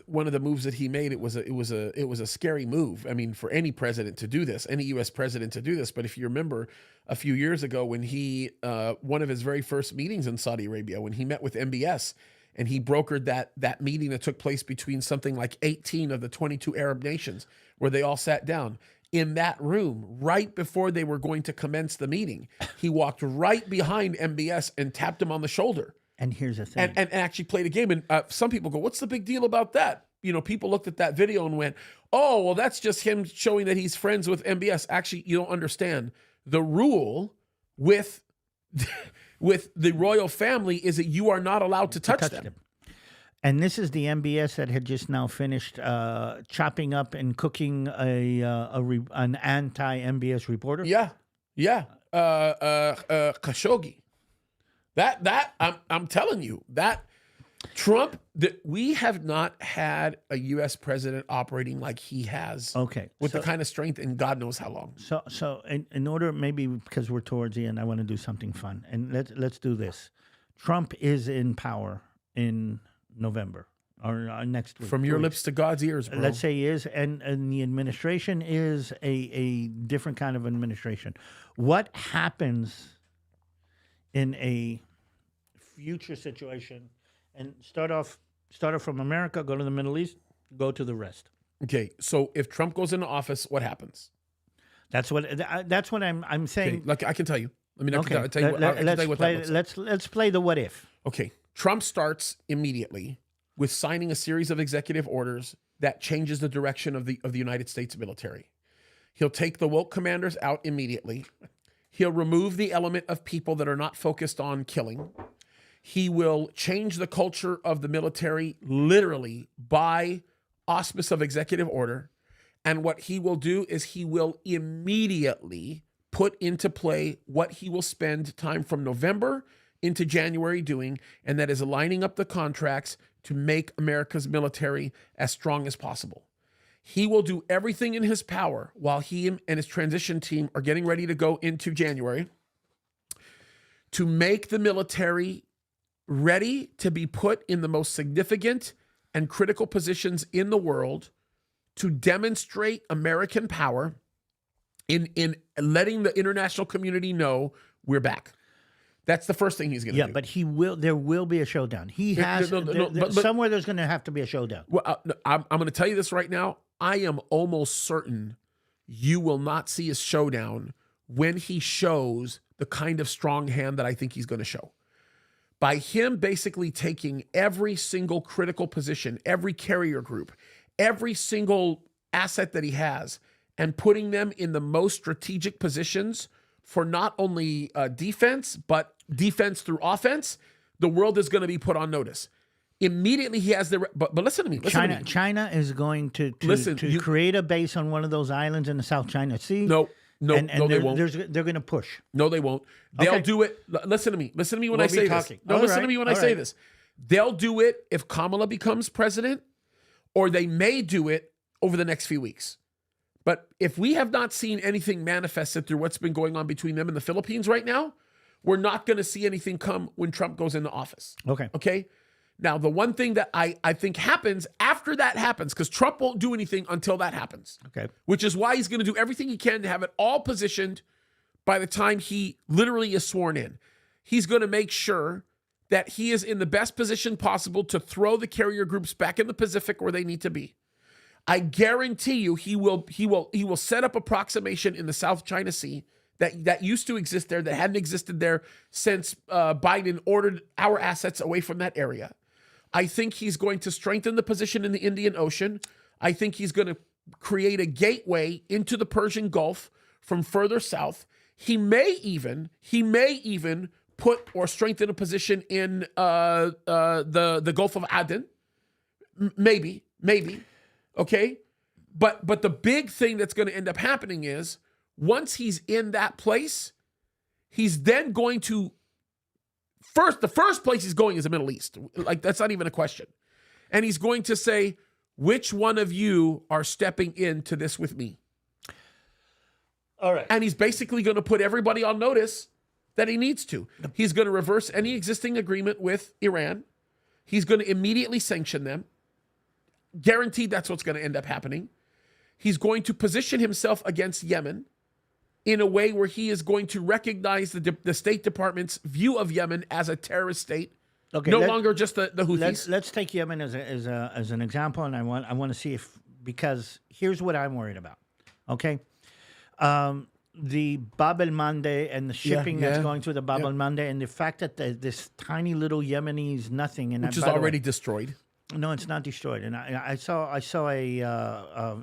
one of the moves that he made, it was a scary move. I mean, for any president to do this, any U.S. president to do this. But if you remember a few years ago when he, one of his very first meetings in Saudi Arabia, when he met with MBS, and he brokered that meeting that took place between something like 18 of the 22 Arab nations, where they all sat down. In that room, right before they were going to commence the meeting, he walked right behind MBS and tapped him on the shoulder. And here's the thing. And actually played a game. And some people go, what's the big deal about that? people looked at that video and went, oh, well, that's just him showing that he's friends with MBS. Actually, you don't understand. The rule with the royal family is that you are not allowed to touch them. And this is the MBS that had just now finished chopping up and cooking an anti-MBS reporter. Yeah. Khashoggi. That I'm telling you, that Trump, we have not had a U.S. president operating like he has. Okay, with the kind of strength in God knows how long. So in order, maybe because we're towards the end, I want to do something fun, and let's do this. Trump is in power in November or next week. From your lips to God's ears, bro. Let's say he is, and the administration is a different kind of administration. What happens in a future situation? And start off from America, go to the Middle East, go to the rest. Okay, so if Trump goes into office, what happens? That's what I'm saying. Okay, like I can tell you. I mean, Okay. I can tell you what that looks like. Let's play the what if. Okay, Trump starts immediately with signing a series of executive orders that changes the direction of the United States military. He'll take the woke commanders out immediately. He'll remove the element of people that are not focused on killing. He will change the culture of the military literally by auspice of executive order. And what he will do is he will immediately put into play what he will spend time from November into January doing, and that is aligning up the contracts to make America's military as strong as possible. He will do everything in his power while he and his transition team are getting ready to go into January to make the military ready to be put in the most significant and critical positions in the world to demonstrate American power in letting the international community know we're back. That's the first thing he's going to do. Yeah, but there will be a showdown. He has somewhere there's going to have to be a showdown. Well, I'm going to tell you this right now. I am almost certain you will not see a showdown when he shows the kind of strong hand that I think he's going to show. By him basically taking every single critical position, every carrier group, every single asset that he has, and putting them in the most strategic positions for not only defense, but defense through offense, the world is going to be put on notice. Immediately he has but listen to me. China is going to create a base on one of those islands in the South China Sea. No, they won't. They're going to push. No, they won't. They'll do it. Listen to me. Listen to me when I say this. No, listen to me when I say this. They'll do it if Kamala becomes president, or they may do it over the next few weeks. But if we have not seen anything manifested through what's been going on between them and the Philippines right now, we're not going to see anything come when Trump goes into office. Okay? Now, the one thing that I think happens after that happens, because Trump won't do anything until that happens. Okay. Which is why he's going to do everything he can to have it all positioned by the time he literally is sworn in. He's going to make sure that he is in the best position possible to throw the carrier groups back in the Pacific where they need to be. I guarantee you he will set up approximation in the South China Sea that used to exist there, that hadn't existed there since Biden ordered our assets away from that area. I think he's going to strengthen the position in the Indian Ocean. I think he's going to create a gateway into the Persian Gulf from further south. He may even put or strengthen a position in the Gulf of Aden. Maybe. Okay? But the big thing that's going to end up happening is once he's in that place, he's then going to the first place he's going is the Middle East. Like, that's not even a question. And he's going to say, which one of you are stepping into this with me? All right. And he's basically going to put everybody on notice that he needs to. He's going to reverse any existing agreement with Iran. He's going to immediately sanction them. Guaranteed that's what's going to end up happening. He's going to position himself against Yemen in a way where he is going to recognize the State Department's view of Yemen as a terrorist state, no longer just the Houthis. Let's take Yemen as an example, and I want to see because here's what I'm worried about. Okay, the Bab el Mandeb and the shipping that's going through the Bab el Mandeb, and the fact that this tiny little Yemenis nothing, and which is already destroyed. No, it's not destroyed. And I saw a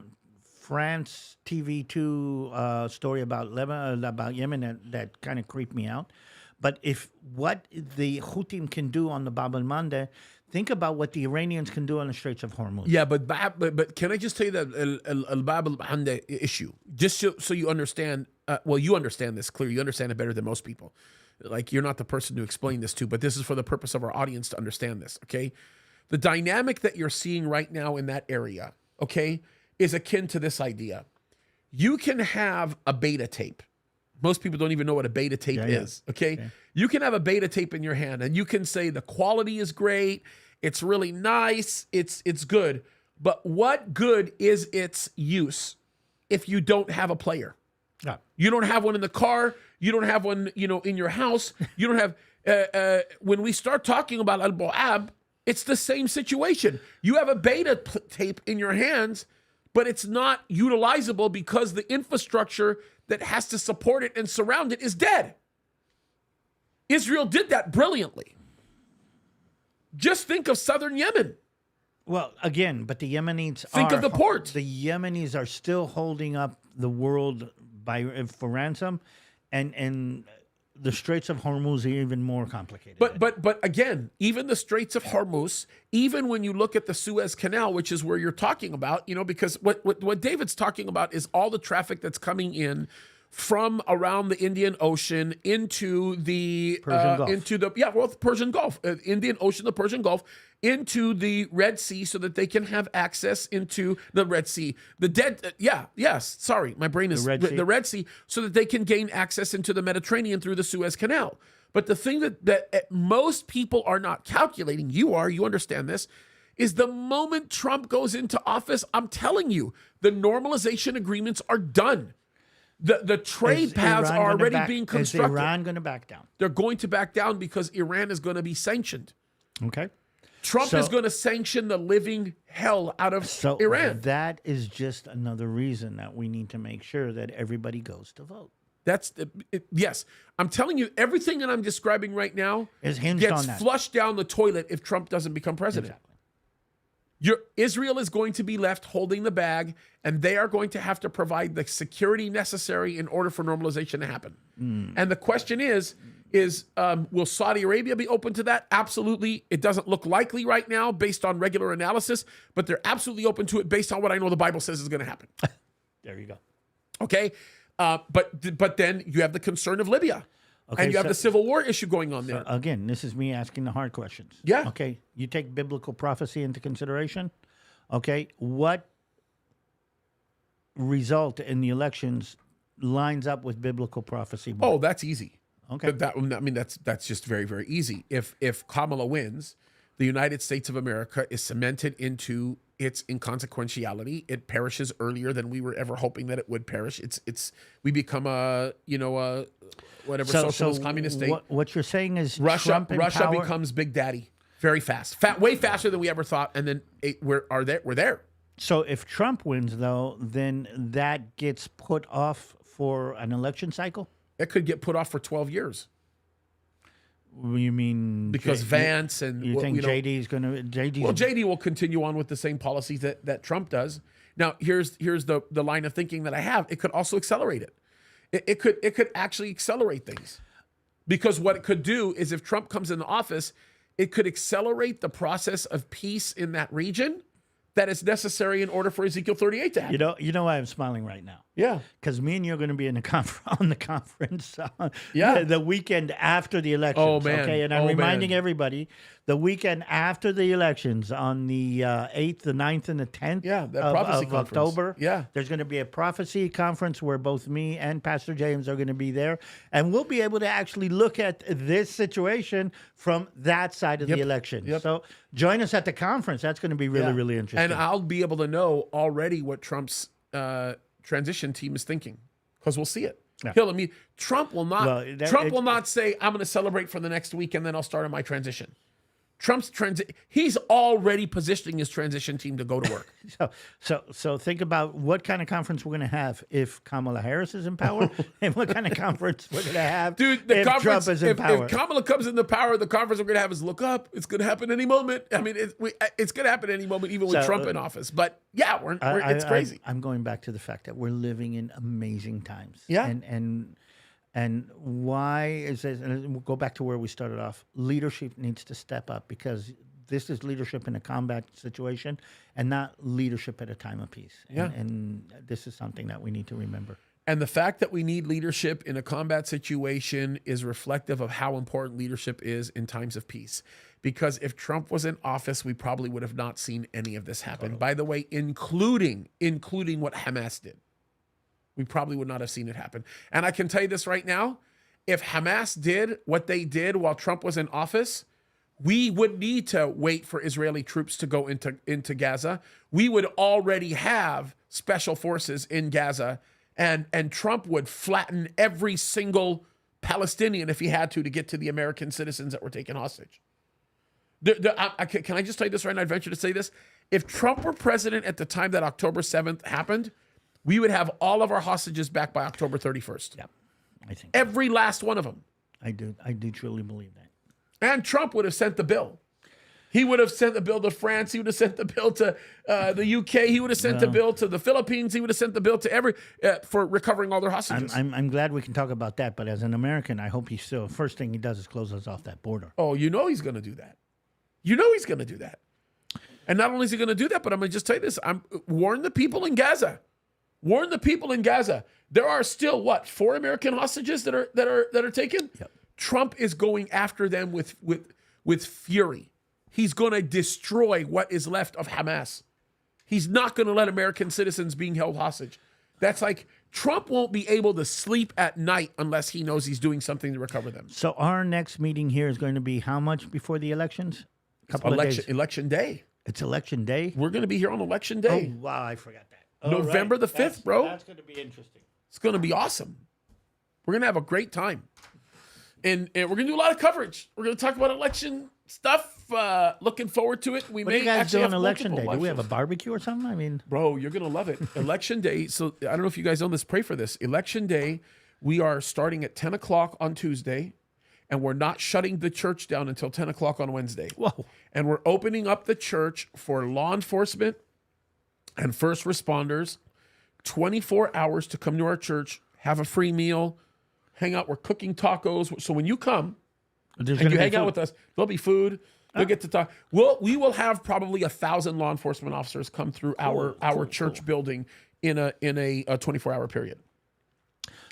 France TV2 story about Lebanon, about Yemen that kind of creeped me out. But if what the Houthis can do on the Bab el-Mandeb, think about what the Iranians can do on the Straits of Hormuz. Yeah, but can I just tell you that al-Bab al-Mandeb issue, just so you understand? Well, you understand this clearly. You understand it better than most people. Like, you're not the person to explain this to, but this is for the purpose of our audience to understand this. Okay, the dynamic that you're seeing right now in that area, okay, is akin to this idea. You can have a beta tape. Most people don't even know what a beta tape is. Okay? You can have a beta tape in your hand and you can say the quality is great, it's really nice, it's good. But what good is its use if you don't have a player? Yeah. You don't have one in the car, you don't have one, in your house. You don't have when we start talking about Al-Bu'ab, it's the same situation. You have a beta tape in your hands, but it's not utilizable because the infrastructure that has to support it and surround it is dead. Israel did that brilliantly. Just think of southern Yemen. Well, again, but the Yemenis Think of the port. The Yemenis are still holding up the world for ransom, and the Straits of Hormuz are even more complicated. But again, even the Straits of Hormuz, even when you look at the Suez Canal, which is where you're talking about, because what David's talking about is all the traffic that's coming in from around the Indian Ocean into the Persian Gulf. The Persian Gulf, Indian Ocean, the Persian Gulf, into the Red Sea, so that they can have access into the Red Sea, my brain is the Red Sea, so that they can gain access into the Mediterranean through the Suez Canal. But the thing that most people are not calculating, you understand this, is the moment Trump goes into office, I'm telling you, the normalization agreements are done. The trade paths are already being constructed. Is Iran going to back down? They're going to back down because Iran is going to be sanctioned. Okay. Trump is going to sanction the living hell out of Iran. That is just another reason that we need to make sure that everybody goes to vote. Yes. I'm telling you, everything that I'm describing right now is hinged on that. Gets flushed down the toilet if Trump doesn't become president. Exactly. Israel is going to be left holding the bag, and they are going to have to provide the security necessary in order for normalization to happen. And the question is will Saudi Arabia be open to that? Absolutely. It doesn't look likely right now based on regular analysis, but they're absolutely open to it based on what I know the Bible says is going to happen. There you go. Okay? But then you have the concern of Libya. Okay, and you have the civil war issue going on there. Again, this is me asking the hard questions. Yeah. Okay. You take biblical prophecy into consideration. Okay. What result in the elections lines up with biblical prophecy? Oh, that's easy. Okay. That's just very, very easy. If Kamala wins, the United States of America is cemented into its inconsequentiality. It perishes earlier than we were ever hoping that it would perish. We become a socialist communist state. What you're saying is Russia becomes Big Daddy very fast, way faster than we ever thought, and then we're there. So if Trump wins, though, then that gets put off for an election cycle? It could get put off for 12 years. You mean because Vance and you think JD's going to JD will continue on with the same policies that Trump does. Now here's the line of thinking that I have. It could also accelerate it. It could actually accelerate things, because what it could do is, if Trump comes into office, it could accelerate the process of peace in that region that is necessary in order for Ezekiel 38 to happen. You know why I'm smiling right now? Yeah. Because me and you are going to be in on the conference yeah. the weekend after the elections. Oh, man. Okay, and I'm reminding everybody, the weekend after the elections, on the 8th, the 9th, and the 10th of October, there's going to be a prophecy conference where both me and Pastor James are going to be there. And we'll be able to actually look at this situation from that side of the election. Yep. So join us at the conference. That's going to be really, really interesting. And I'll be able to know already what Trump's transition team is thinking, because we'll see it. Yeah. Trump will not. Trump will not say, "I'm going to celebrate for the next week and then I'll start on my transition." He's already positioning his transition team to go to work. So think about what kind of conference we're going to have if Kamala Harris is in power, and what kind of conference we're going to have, dude. The if conference, Trump is in power. If Kamala comes into power, the conference we're going to have is look up. It's going to happen any moment. I mean, it's going to happen any moment, even with Trump in office. But yeah, it's crazy. I'm going back to the fact that we're living in amazing times. Yeah, and why is this? And we'll go back to where we started off. Leadership needs to step up, because this is leadership in a combat situation and not leadership at a time of peace. Yeah. And this is something that we need to remember. And the fact that we need leadership in a combat situation is reflective of how important leadership is in times of peace. Because if Trump was in office, we probably would have not seen any of this happen. Totally. By the way, including what Hamas did. We probably would not have seen it happen. And I can tell you this right now, if Hamas did what they did while Trump was in office, we would need to wait for Israeli troops to go into Gaza. We would already have special forces in Gaza, and Trump would flatten every single Palestinian if he had to get to the American citizens that were taken hostage. Can I just tell you this right now? I'd venture to say this. If Trump were president at the time that October 7th happened, we would have all of our hostages back by October 31st. Yeah, I think every last one of them. I do truly believe that. And Trump would have sent the bill. He would have sent the bill to France. He would have sent the bill to the UK. He would have sent the bill to the Philippines. He would have sent the bill to for recovering all their hostages. I'm glad we can talk about that. But as an American, I hope first thing he does is close us off that border. Oh, you know he's going to do that. You know he's going to do that. And not only is he going to do that, but I'm going to just tell you this. Warn the people in Gaza. Warn the people in Gaza. There are still 4 American hostages that are taken. Yep. Trump is going after them with fury. He's going to destroy what is left of Hamas. He's not going to let American citizens being held hostage. That's like Trump won't be able to sleep at night unless he knows he's doing something to recover them. So our next meeting here is going to be how much before the elections? A couple of days. Election day. It's election day? We're going to be here on election day. Oh, wow, I forgot that. November the 5th, bro. That's going to be interesting. It's going to be awesome. We're going to have a great time. And we're going to do a lot of coverage. We're going to talk about election stuff. Looking forward to it. What do you guys do on election day? Do we have a barbecue or something? I mean, bro, you're going to love it. Election day. So I don't know if you guys know this. Pray for this. Election day, we are starting at 10 o'clock on Tuesday. And we're not shutting the church down until 10 o'clock on Wednesday. Whoa. And we're opening up the church for law enforcement and first responders, 24 hours to come to our church, have a free meal, hang out. We're cooking tacos. So when you come and you hang out with us, there'll be food. You'll get to talk. We will have probably 1,000 law enforcement officers come through our church building in a 24-hour period.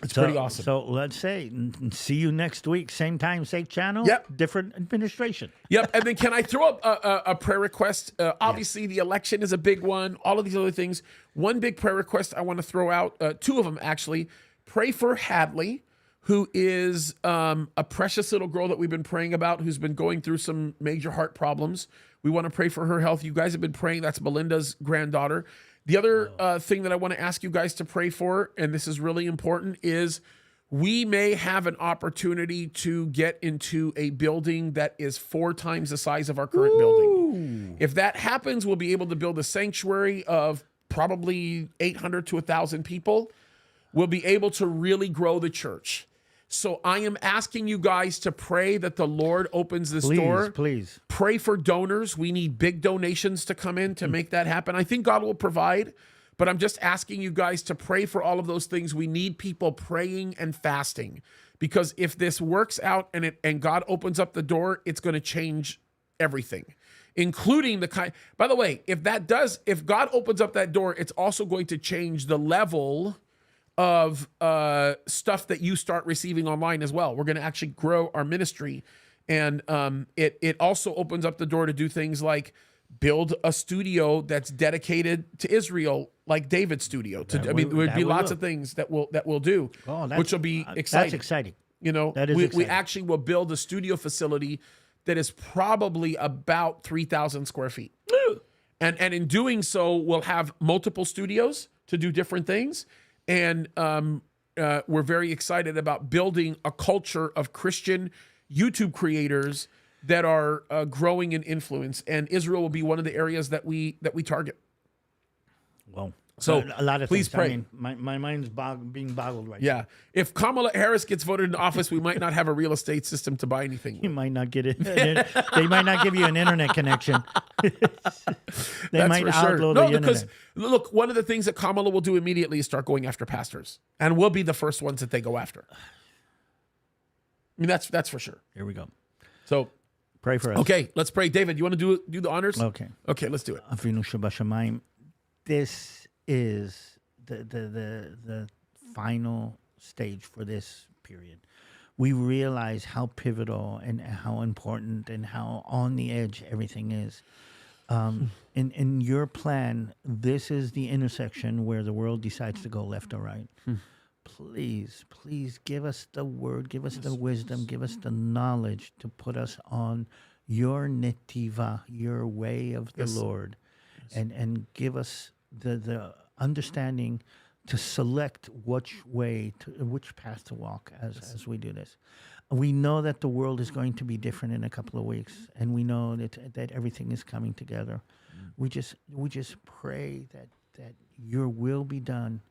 It's pretty awesome. So let's say, see you next week, same time, same channel. Yep. Different administration. Yep. And then can I throw up a prayer request? Obviously, the election is a big one. All of these other things. One big prayer request I want to throw out, 2 of them actually. Pray for Hadley, who is a precious little girl that we've been praying about, who's been going through some major heart problems. We want to pray for her health. You guys have been praying. That's Melinda's granddaughter. The other thing that I want to ask you guys to pray for, and this is really important, is we may have an opportunity to get into a building that is 4 times the size of our current building. If that happens, we'll be able to build a sanctuary of probably 800 to 1,000 people. We'll be able to really grow the church. So I am asking you guys to pray that the Lord opens this door. Please. Pray for donors. We need big donations to come in to make that happen. I think God will provide, but I'm just asking you guys to pray for all of those things. We need people praying and fasting, because if this works out and God opens up the door, it's going to change everything, including the kind. By the way, if God opens up that door, it's also going to change the level of stuff that you start receiving online as well. We're going to actually grow our ministry, and it also opens up the door to do things like build a studio that's dedicated to Israel, like David's studio. There'd be lots of things that we'll do, which will be exciting. That's exciting. You know, that is exciting. We actually will build a studio facility that is probably about 3,000 square feet, and in doing so, we'll have multiple studios to do different things. And we're very excited about building a culture of Christian YouTube creators that are growing in influence, and Israel will be one of the areas that we target. Well, So a lot of please things. pray. I mean, my mind's being boggled right now. Yeah. If Kamala Harris gets voted into office, we might not have a real estate system to buy anything You with. might not get it. They might not give you an internet connection. They might outlaw the because internet. look, one of the things that Kamala will do immediately is start going after pastors, and we'll be the first ones that they go after. I mean, that's for sure. Here we go. So Pray for us. okay, let's pray. David, you want to do the honors? Okay. Okay, let's do it. Avinu Shabashamayim. This is the final stage for this period. We realize how pivotal and how important and how on the edge everything is. In your plan, this is the intersection where the world decides to go left or right. Please give us the word, give us the wisdom, give us the knowledge to put us on your netiva, your way of the Lord, and give us the understanding to select which path to walk as we do this. We know that the world is going to be different in a couple of weeks, and we know that everything is coming together. We just pray that your will be done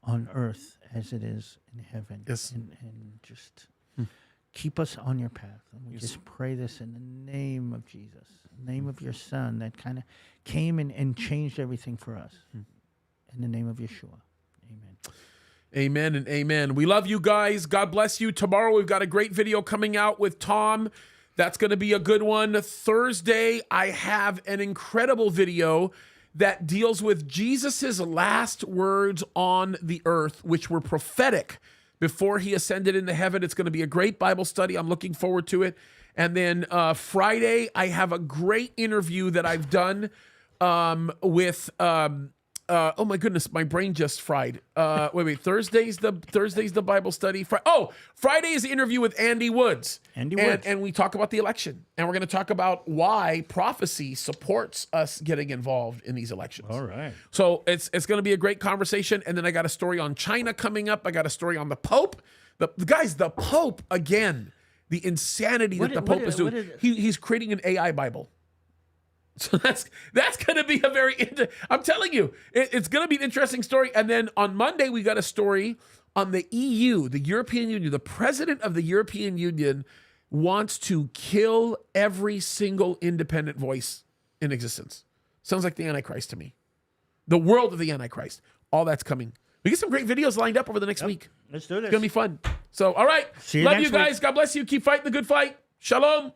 on earth as it is in heaven. Yes. And just keep us on your path. And we just pray this in the name of Jesus, in the name of your Son that kind of came and changed everything for us. In the name of Yeshua. Amen. Amen and amen. We love you guys. God bless you. Tomorrow we've got a great video coming out with Tom. That's going to be a good one. Thursday, I have an incredible video that deals with Jesus's last words on the earth, which were prophetic before he ascended into heaven. It's going to be a great Bible study. I'm looking forward to it. And then Friday, I have a great interview that I've done with oh my goodness, my brain just fried. Wait. Thursday's the Bible study. Friday is the interview with Andy Woods. And we talk about the election. And we're going to talk about why prophecy supports us getting involved in these elections. All right. So it's going to be a great conversation. And then I got a story on China coming up. I got a story on the Pope. The Pope, again, the insanity that the Pope is doing. He's creating an AI Bible. So that's going to be a I'm telling you, it's going to be an interesting story. And then on Monday, we got a story on the EU, the European Union. The president of the European Union wants to kill every single independent voice in existence. Sounds like the Antichrist to me. The world of the Antichrist. All that's coming. We get some great videos lined up over the next week. Let's do this. It's going to be fun. So, all right. See you Love next you guys. week. God bless you. Keep fighting the good fight. Shalom.